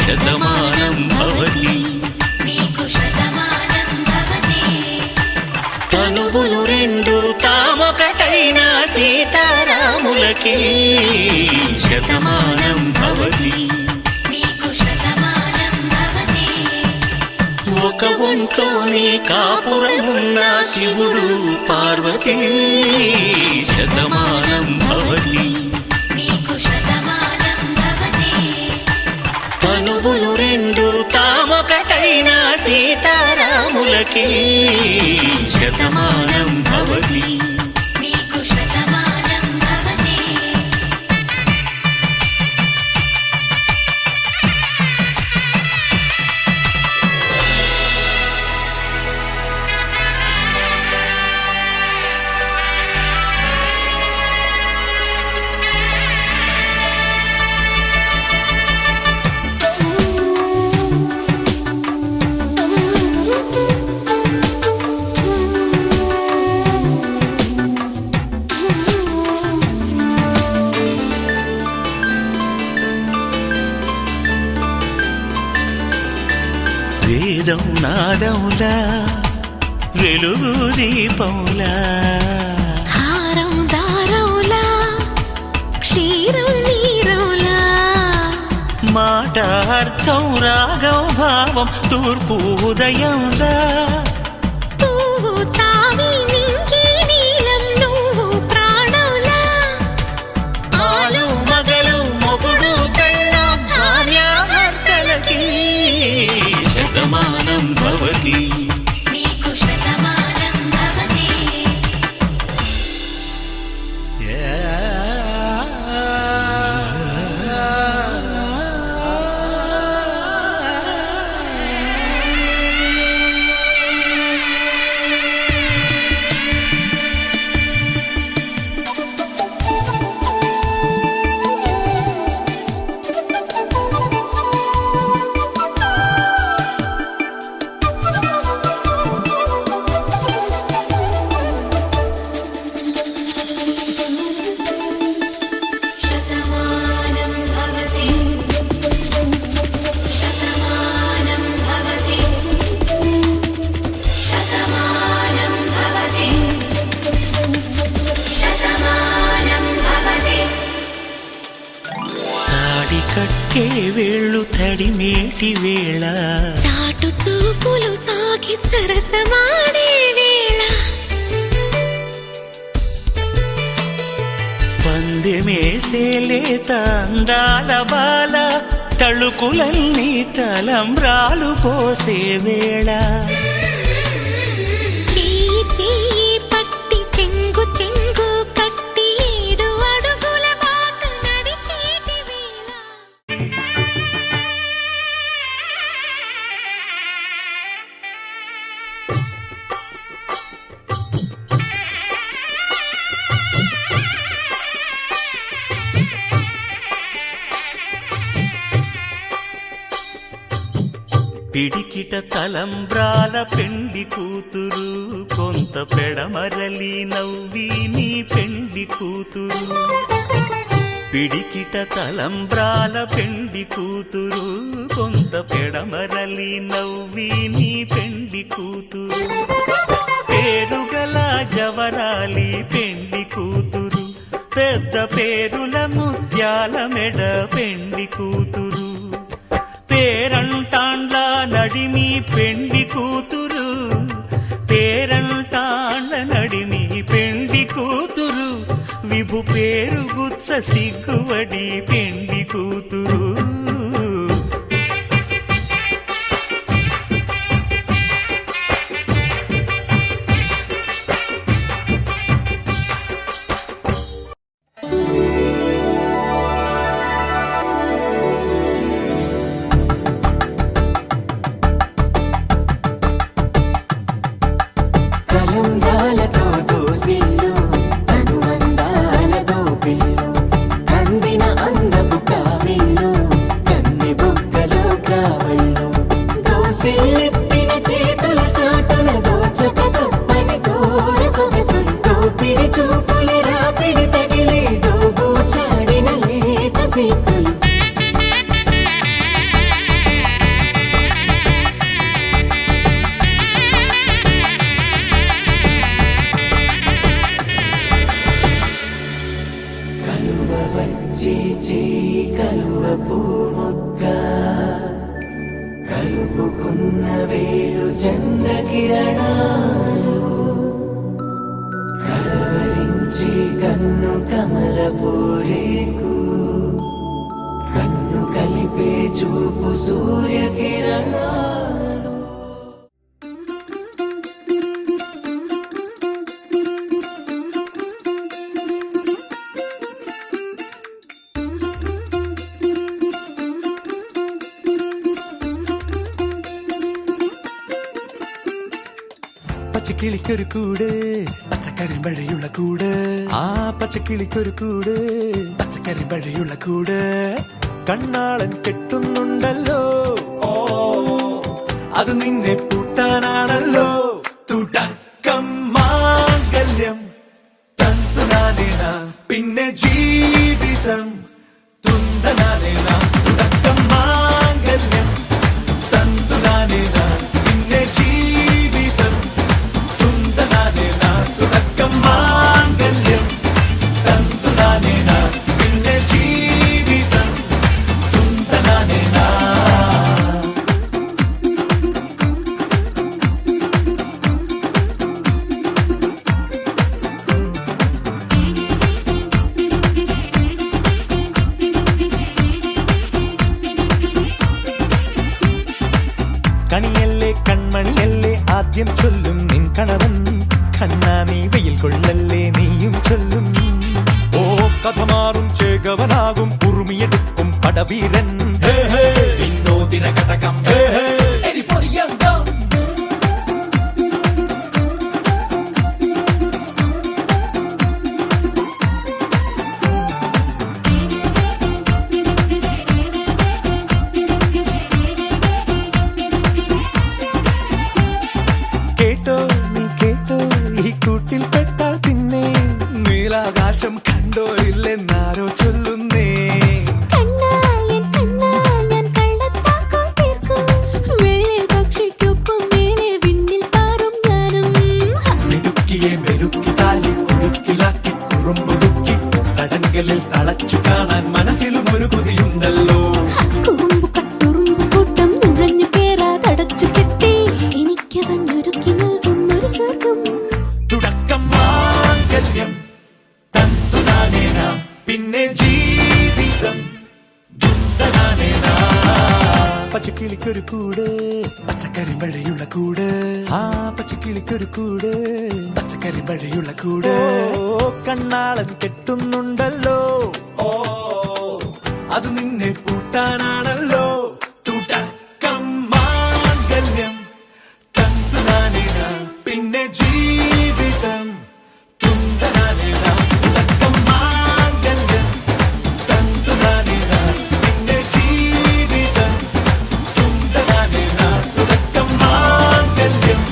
శతమానం భవతి తనువులు రెండు తామొకటైన సీతారాములకి శతమానం భవతి ఒక ఒంట్లోనే కాపురమున్న శివుడు పార్వతీ శతమానం భవతి తనువులు రెండు తామొకటైన సీతారాములకి శతమానం భవతి వేదం నాదములా వెలుగు దీపములా హారం దారములా క్షీరం నీరములా మాట అర్థం రాగం భావం తూర్పు ఉదయంలా పువ్వు తావి నింగి నీలం నువ్వు ప్రాణంలా ఆలు మగలు మొగుడు పెళ్ళాం భార్యాభర్తలకి శతమానం భవతి కట్టే వేళ్ళు తడిమేటి వేళ చాటు చూపులు సాగి సరసమాడే వేళ పందెమేసే లేత అందాల బాల తళుకులన్నీ తలంబ్రాలు పోసే వేళ చెయ్యి చెయ్యి పట్టి చెంగు చెంగు కట్టి 7 అడుగుల బాట నడిచేటి వేళ పిడికిట తలంబ్రాల పెండ్లి కూతురు కొంత పెడమరలి నవ్వి నీ పెండ్లి కూతురు పిడికిట తలంబ్రాల పెండ్లి కూతురు కొంత పెడమరలి నవ్వి నీ పెండ్లి కూతురు పేరుగల జవరాలి పెండ్లి కూతురు పెద్ద పేరుల ముత్యాల మెడ పెండ్లి కూతురు పేరంటాండ్ల నడిమి పెండ్లి కూతురు పేరంటాండ్ల నడిమి పెండ్లి కూతురు విభు పేరు గుత్స సిగ్గువడి పెండి కూతురు కలంబ్రాలతో దోసిళ్ళు అనుబంధాలతో పిల్లు కందిన అందపు కావిళ్ళు కన్నె బుగ్గలో గ్రావళ్ళు దోసిళ్ళెత్తిన చేతుల చాటున దోచక తప్పని దూర సొగసు దోపిడి చూపుల రాపిడి తగిలి దోబూచాడిన లేత సీపులు కలువ పూముక్క కలుపుకున్న వేలు చంద్రకిరణాలు కలవరించి కన్ను కమల పూరేకు కన్ను కలిపే చూపు సూర్యకిరణాలు പച്ചക്കിളിക്കൊരു കൂട് പച്ചക്കരിമ്പഴയുള്ള കൂട് ആ പച്ചക്കിളിക്കൊരു കൂട് പച്ചക്കരിമ്പഴയുള്ള കൂട് കണ്ണാളൻ കെട്ടുന്നുണ്ടല്ലോ അത് നിന്നെ പൂട്ടാനാണല്ലോ തുടക്കം മാംഗല്യം തന്തുനാനേന പിന്നെ ജീവിതം തുന്തനാനേന തുടക്കം മാംഗല്യം തന്തുനാനേന പിന്നെ ജീവിതം തുന്തനാനേന തുടക്കം മാംഗല്യം തന്തുനാനേന പിന്നെ ജീവിതം തുന്തനാനേന കണിയല്ലേ കൺമണിയല്ലേ ആദ്യം ചൊല്ലും നിൻ കണവൻ കണ്ണാ നീ വെയിൽ കൊള്ളല്ലേ നീയും ചൊല്ലും ഓ കഥ മാറും ചേകവനാകും ഉറുമിയെടുക്കും പടവീരൻ വിനോദിന ഘടകം എരിപൊടിയങ്കം കേട്ടോ നീ കേട്ടോ ഈ കൂട്ടിൽ പെട്ടാൽ പിന്നെ നീലാകാശം കണ്ടോ ഇല്ലെന്നാരോ ചൊല്ലുന്നേ മെരുക്കിയെ മെരുക്കി താലി കുരുക്കിലാക്കി കുറുമ്പുതുക്കി തടങ്കലിൽ തളച്ചു കാണാൻ മനസ്സിലും ഒരു കൊതിയുണ്ടല്ലോ തുടക്കം മാംഗല്യം തന്തുനാനേന പിന്നെ ജീവിതം ദുന്തനാനേന പച്ചക്കിളിക്കൊരു കൂട് പച്ചക്കരിമ്പഴയുള്ള കൂട് ആ പച്ചക്കിളിക്കൊരു കൂട് പച്ചക്കരിമ്പഴയുള്ള കൂട് കണ്ണാളൻ കെട്ടുന്നുണ്ടല്ലോ അത് നിന്നെ പൂട്ടാനാണല്ലോ തുടക്കം മാംഗല്യം തന്തുനാനേന പിന്നെ ജീവിതം തുന്തനാനേന തുടക്കം മാംഗല്യം തന്തുനാനേന പിന്നെ ജീവിതം തുന്തനാനേന തുടക്കം മാംഗല്യം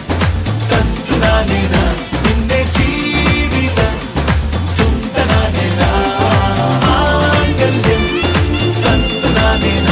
തന്തുനാനേന പിന്നെ ജീവിതം തുന്തനാനേന മാംഗല്യം തന്തുനാനേന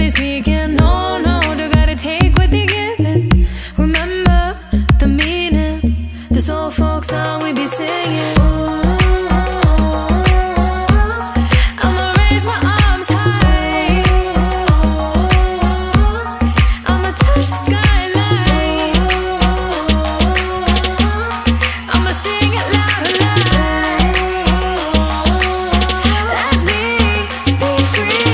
they speaking. No, no, you gotta take what they giving. Remember the meaning. This old folk song we be singing. I'ma raise my arms high. I'ma touch the skyline. I'ma sing it loud and loud. Let me be free.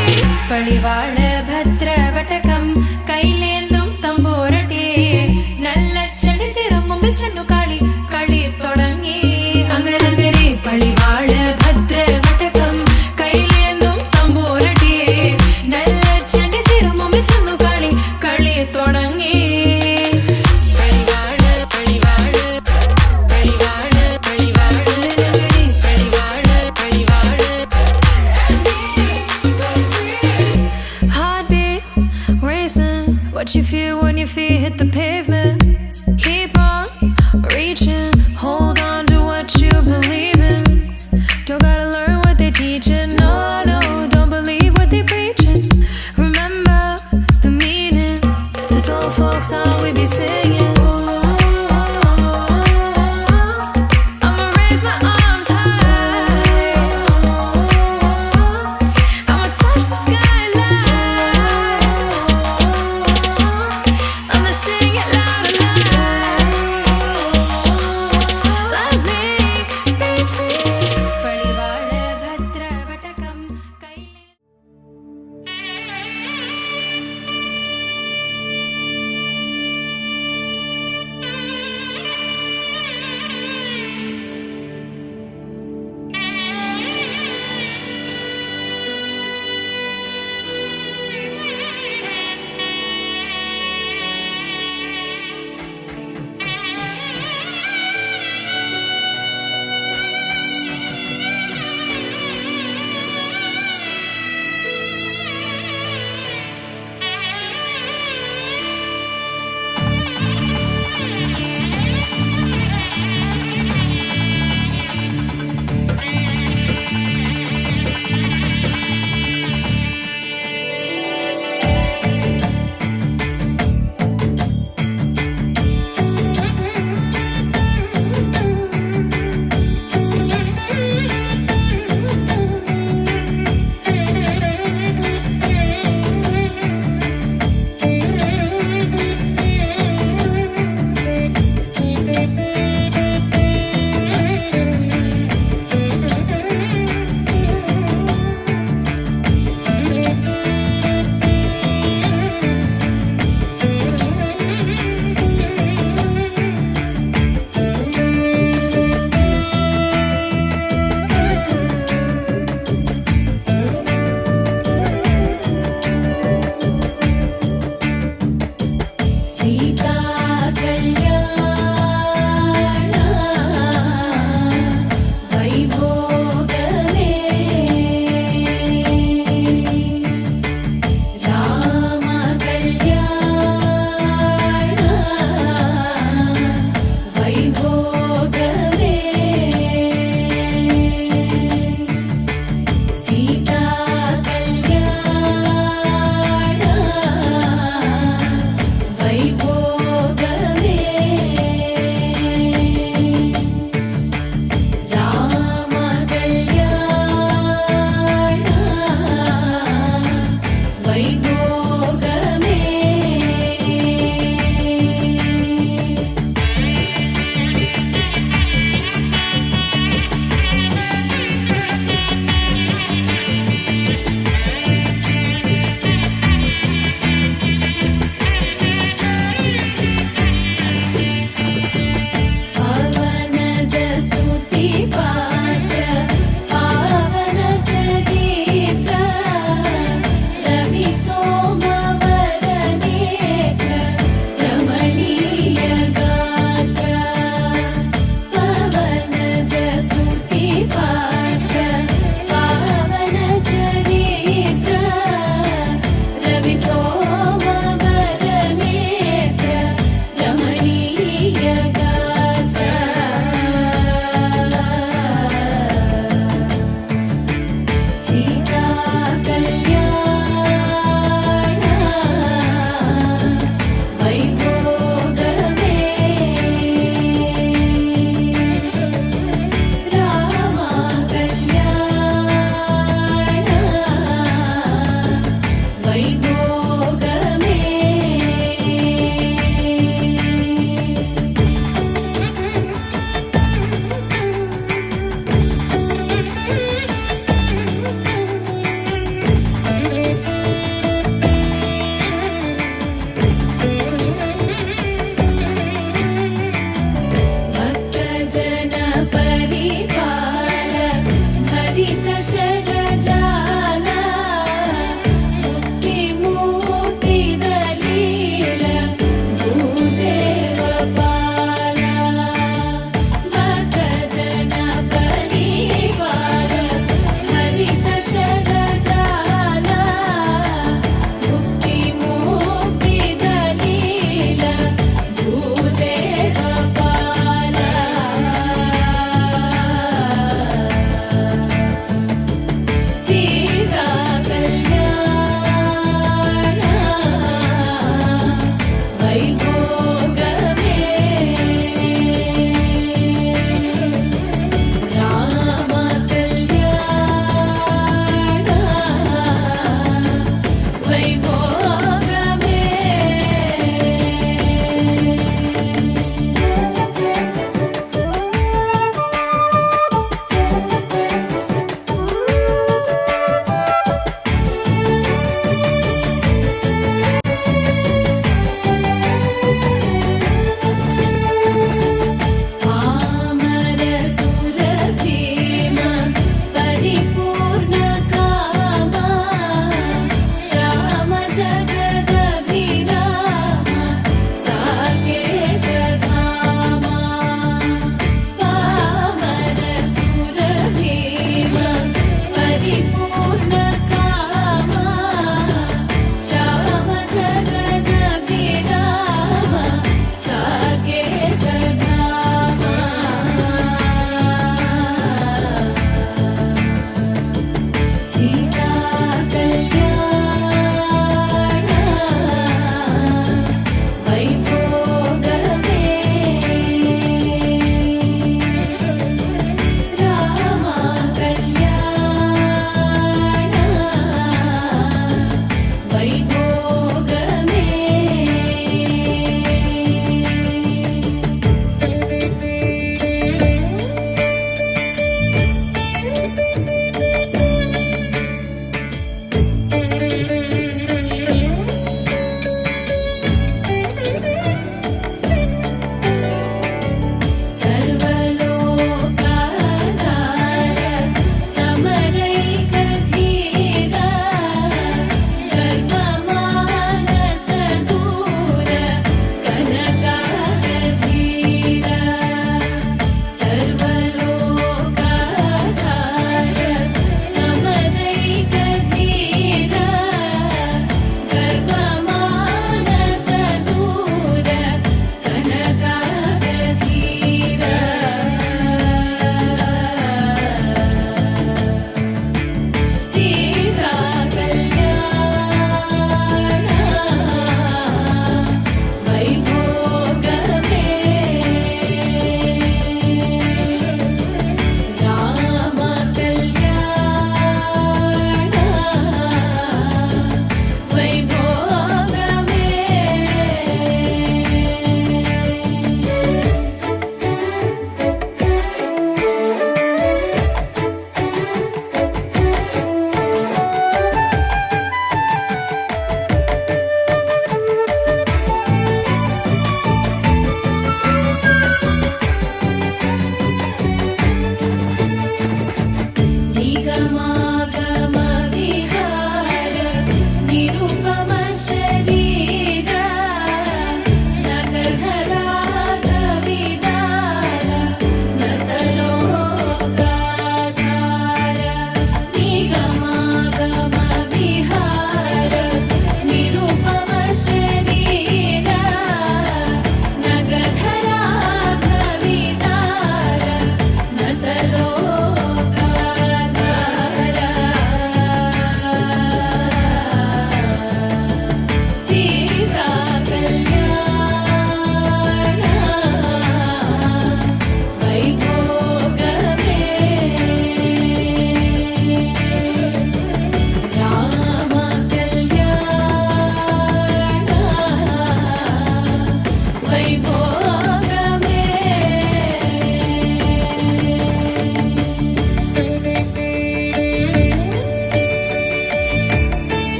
പടിവാള ഭദ്രവടകം കൈലേന്തും തമ്പൂരട്ടെ നല്ല ചടി തിരുമുമ്പിൽ ചെന്നു കളി കളി തുടങ്ങി അങ്ങനെ പടിവാള ഭദ്രവടകം കൈലേന്തും തമ്പൂരട്ടെ നല്ല ചടി തിരുമുമ്പിൽ ചെന്നു കളി കളി തുടങ്ങി പടിവാള പടിവാള പടിവാള പടിവാള പടിവാള പടിവാള Heartbeat racing. What you feel when your feet hit the pavement? Keep on reaching. Hold on to what you believe in. Don't gotta learn what they teaching. No, no, don't believe what they preaching. Remember the meaning. This old folk song we be singing. I'ma raise my arms high. I'ma touch the skyline. I'ma sing it loud and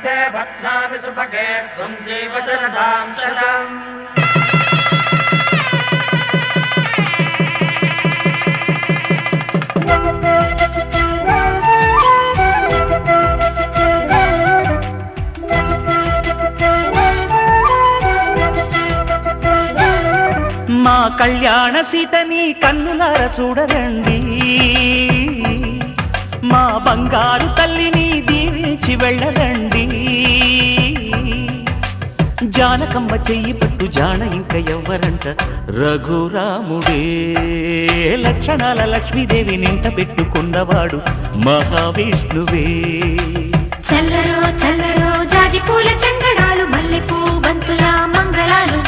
కంఠే భద్రామి సుభగే త్వం జీవ శరదాం శతం. మా కళ్యాణ సీతని కన్నులార చూడరండి, మా బంగారు తల్లిని దీవించి వెళ్ళరండి. జానకమ్మ చెయ్యి పట్టు జాన ఇంక ఎవ్వరంట, రఘురాముడే లక్షణాల లక్ష్మీదేవి నింట పెట్టుకున్నవాడు మహావిష్ణువే. చల్లరో చల్లరో జాజి పూల చందనాలు, మల్లెపూ బంతుల మంగళాలు.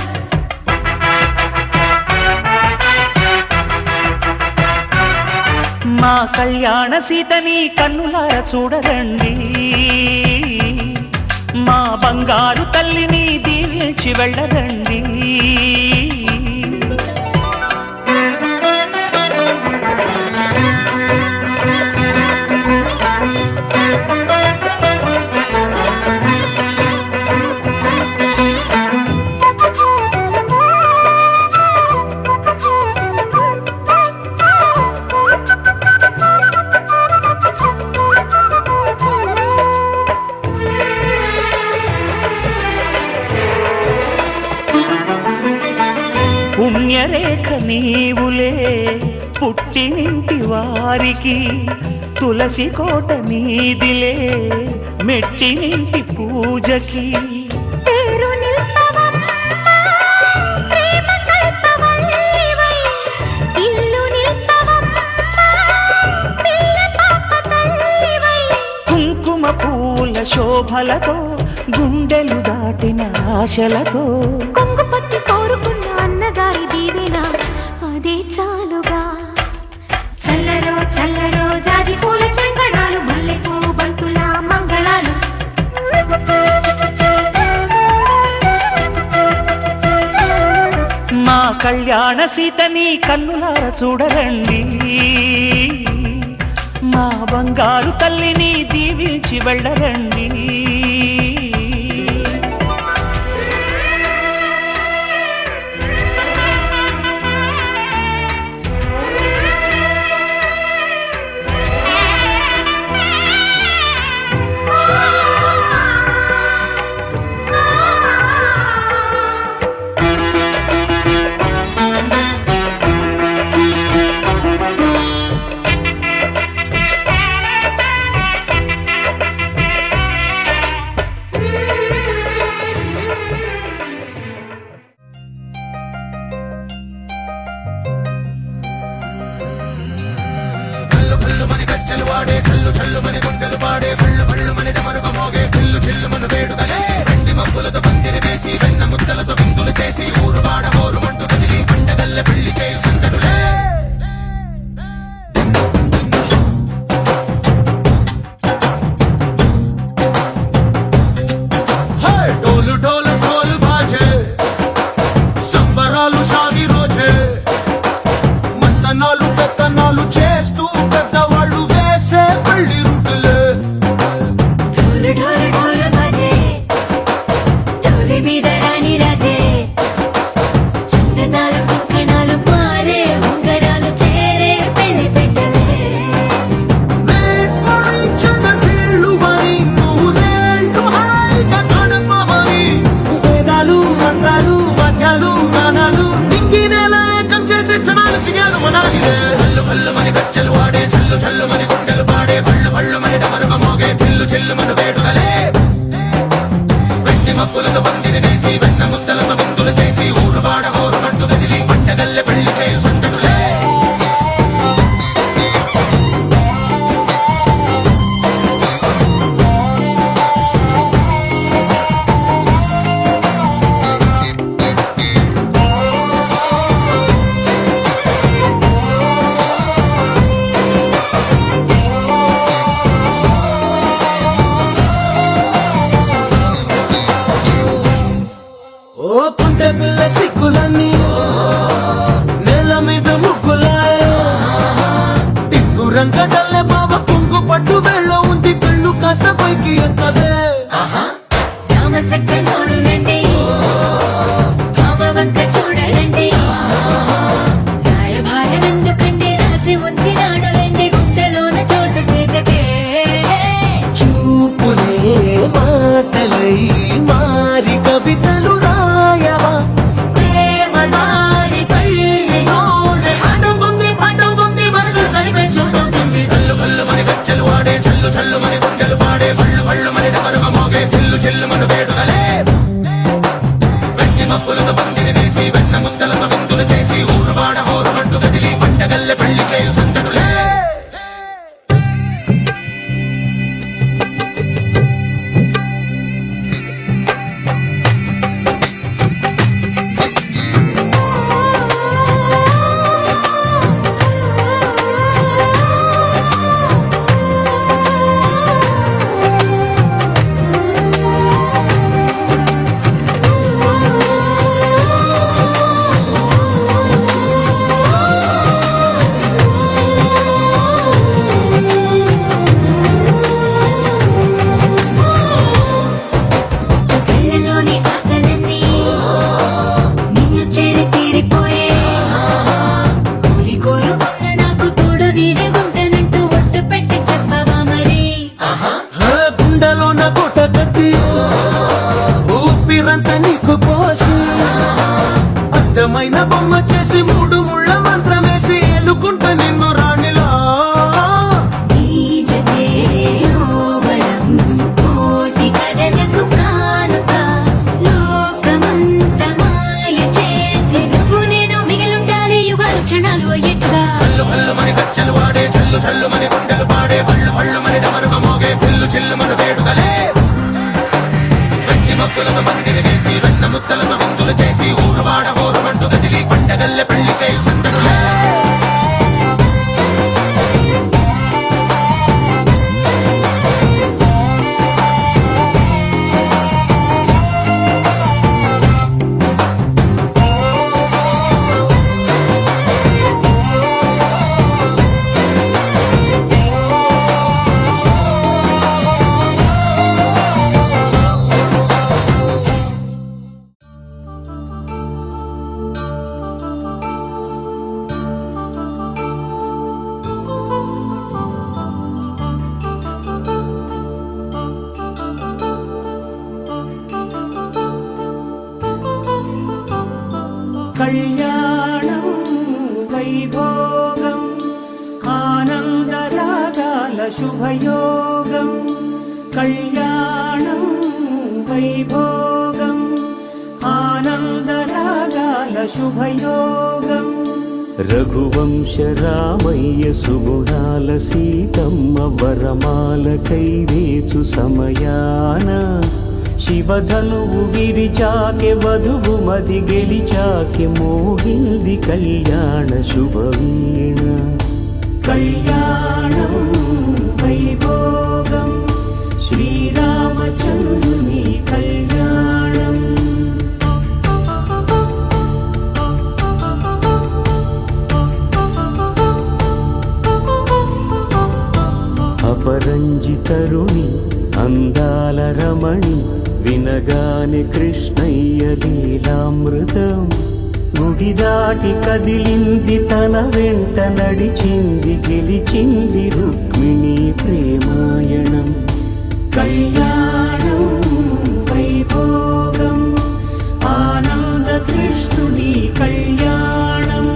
మా కళ్యాణ సీతని కన్నులార చూడరండి, మా బంగారు తల్లిని దీవించి వెళ్ళరండి. పుణ్యరేఖ నీవులే పుట్టినింటి వారికి, తులసి కోట నీదిలే మెట్టినింటి పూజకి. పేరు నిల్పవమ్మ ప్రేమ కల్పవల్లివై, ఇల్లు నిల్పవమ్మ పిల్ల పాప తల్లివై. కుంకుమ పూల శోభలతో గుండెలు దాటిన ఆశలతో, కొంగు పట్టి కోరుకున్న అన్నగారి దీవెన అదే చాలుగా. చల్లరో చల్లరో జాజి పూల చందనాలు, మల్లెపూ బంతుల మంగళాలు. మా కళ్యాణ సీతని కన్నులార చూడరండి, మా బంగారు తల్లిని దీవించి వెళ్ళరండి. సిక్కులన్నీ నేల మీద ముగ్గులాయ రంగడల్లే బాబా కుంగు పట్టు వెళ్ళ ఉంది కళ్ళు కాస్త పైకి ఎత్తదే పందిరి వేసి వెన్న ముద్దలతో విందులు చేసి ఊరువాడ హోరుమంటూ కదిలి పంటగల్లె పెళ్లి చేయు సందడులే. అందమైన బొమ్మ చేసి మూడు ముళ్ళ మంత్రమేసి ఎలుకుంటా నిన్ను రాణిలా. చల్లు పల్లుమని గచ్చలు వాడే చల్లు చల్లుమని గుండెలు పాడే పళ్ళు పళ్ళుమని డమరుగ మోగే పిల్లు చిల్లుమని వేడుకలే. మక్కులతో పందిరి వేసి వెన్న ముద్దలతో విందులు చేసి ఊరువాడ హోరుమంటూ కదిలి పంటగల్లె పెళ్లి చేయు సందడులే. కళ్యాణం వైభోగం ఆనందరాగాల శుభయోగం. కళ్యాణం వైభోగం ఆనందరాగాల శుభయోగం. రఘువంశ రామయ్య సుగుణాల సీతమ్మ వరమాల కైవేచు సమయాన శివధనువు విరిచాకె వధువు మది గెలిచాకె మోగింది కళ్యాణ శుభవీణ. కళ్యాణం వైభోగం శ్రీరామచంద్రుని కళ్యాణం. అపరంజి తరుణి అందాల రమణి వినగానే కృష్ణయ్య లీలామృతం. గుడి దాటి కదిలింది తన వెంట నడిచింది గెలిచింది రుక్మిణి ప్రేమాయణం. కళ్యాణం వైభోగం ఆనంద కృష్ణుని కళ్యాణం.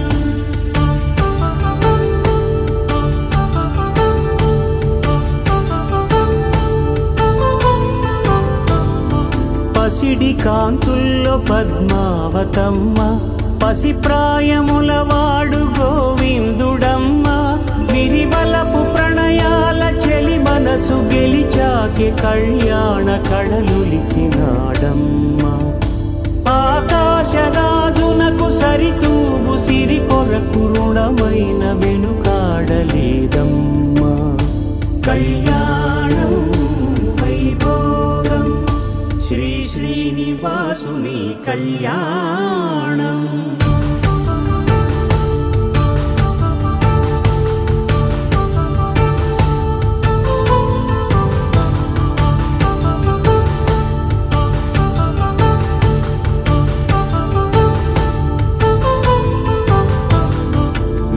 పసిడి కాంతుల్లో పద్మావతమ్మ పసి ప్రాయముల వాడు గోవిందుడమ్మ. విరివలపు ప్రణయాల చెలి మనసు గెలిచాకే కళ్యాణ కళలులికినాడమ్మ. ఆకాశరాజునకు సరితూగు సిరి కొరకు రుణమైన వెనుకాడలేదమ్మా. కళ్యాణం వైభోగం శ్రీ శ్రీనివాసుని కళ్యాణం.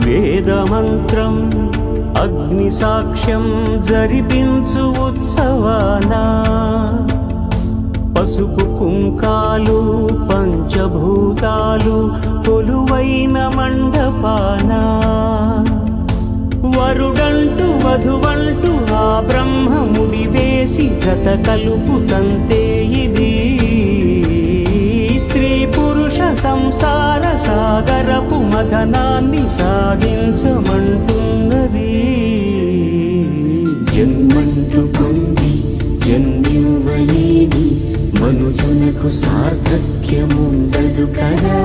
వేదమంత్రం అగ్ని సాక్ష్యం జరిపించు ఉత్సవానా. పసుపు కుంకాలు పంచభూతాలు కొలువైన మండపాన. వరుడంటూ వధువంటూ ఆ బ్రహ్మముడి వేసి జత కలుపు తంతే ఇది. స్త్రీ పురుష మంథనాన్ని సాగించమంటున్నది. జన్మంటూ పొంది జన్మివ్వలేని మనుజునకు సార్థక్యముండదు కదా.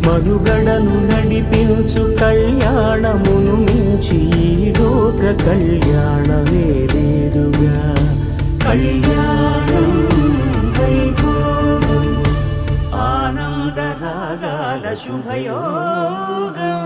మనుగడను నడిపించు కళ్యాణమును మించి ఈ లోక కళ్యాణమే లేదుగా. కళ్యాణం వైభోగం ఆనందరాగాల శుభయోగం.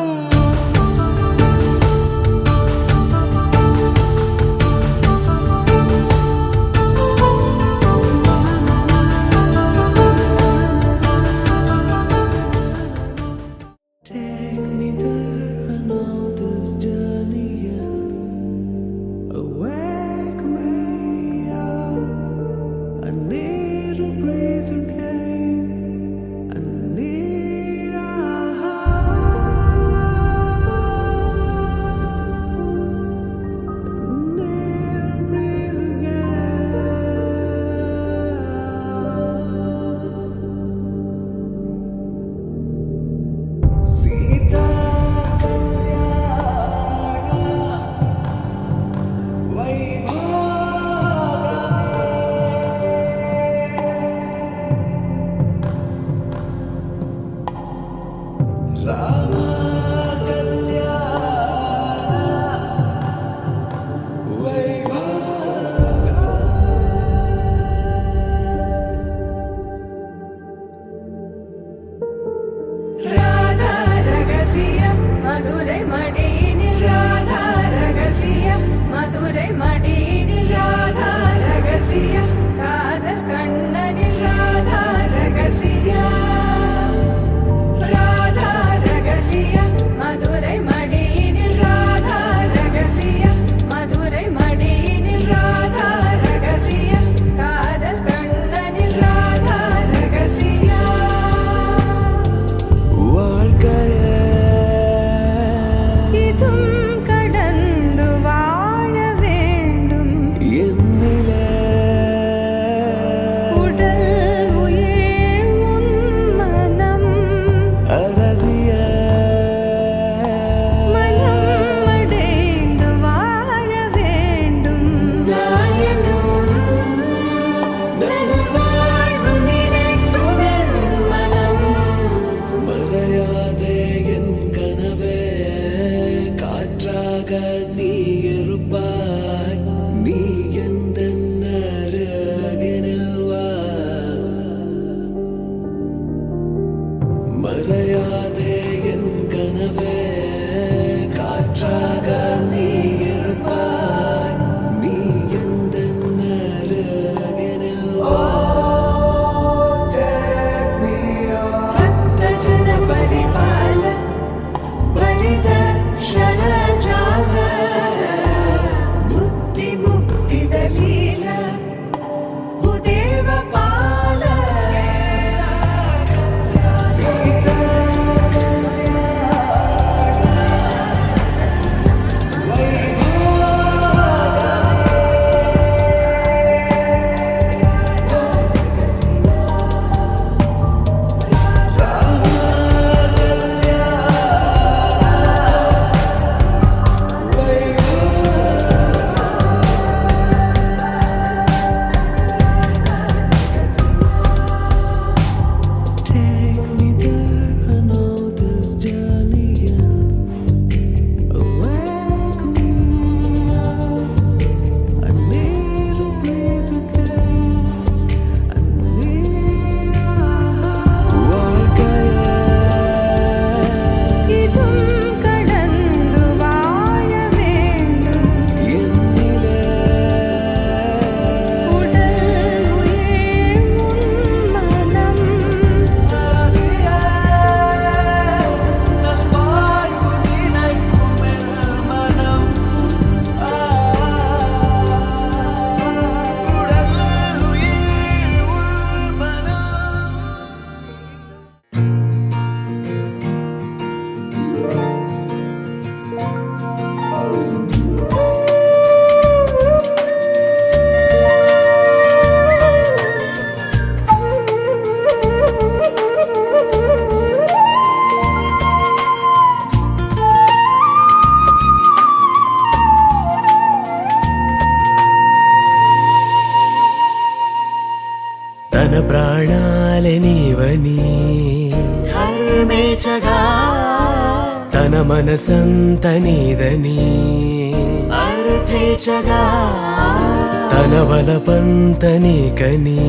Sita చాలే నీవని ధర్మేచగా తన మనసంత నీదని అర్థేచగా తన వలపంత నీకని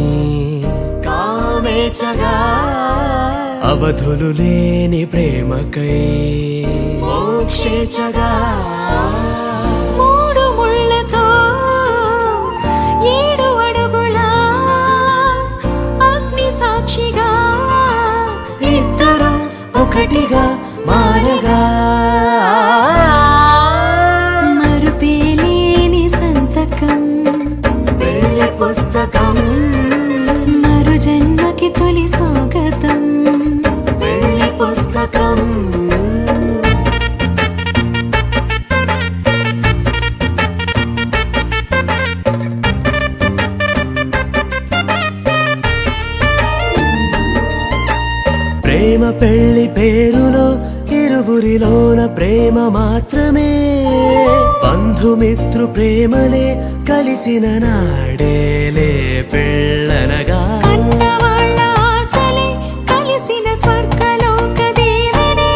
కామేచగా అవధులు లేని ప్రేమకై మోక్షేచగా మూడు ముళ్ళతో 7 అడుగుల అగ్ని సాక్షిగా ఇద్దరు ఒకటిగా మారగా మరుపేలేని సంతకం వెళ్ళి పుస్తకం మరు జన్మకి తొలి స్వాగతం వెళ్ళి పుస్తకం ప్రేమ పెళ్లి పేరులో ఇరువురిలోన ప్రేమ మాత్రమే బంధుమిత్రు ప్రేమలే కలిసిన నాడేలే పెళ్ళనగా కన్నవాళ్ళ ఆశలే కలిసిన స్వర్గలోక దీవెనే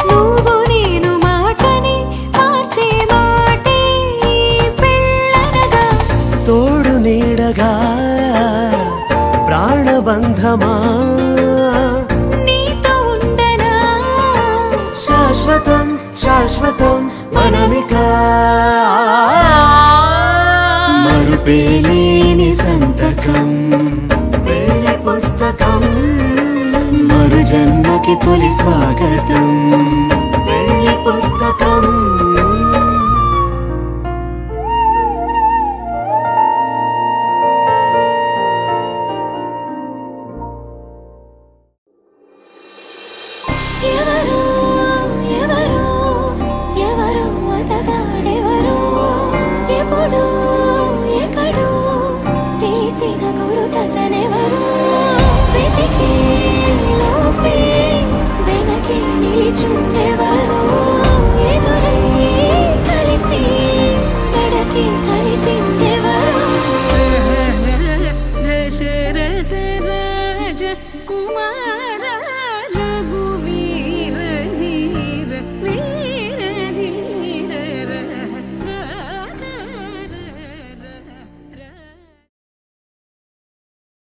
నువ్వు నేను మాటని మార్చే మాటే పెళ్ళనగా తోడు నీడగా ప్రాణబంధమా నీతో ఉండనా శాశ్వతం శాశ్వతం మనమిక మరుపేలేని సంతకం వెళ్ళి పుస్తకం మరు జన్మకి తొలి స్వాగతం వెళ్ళి పుస్తకం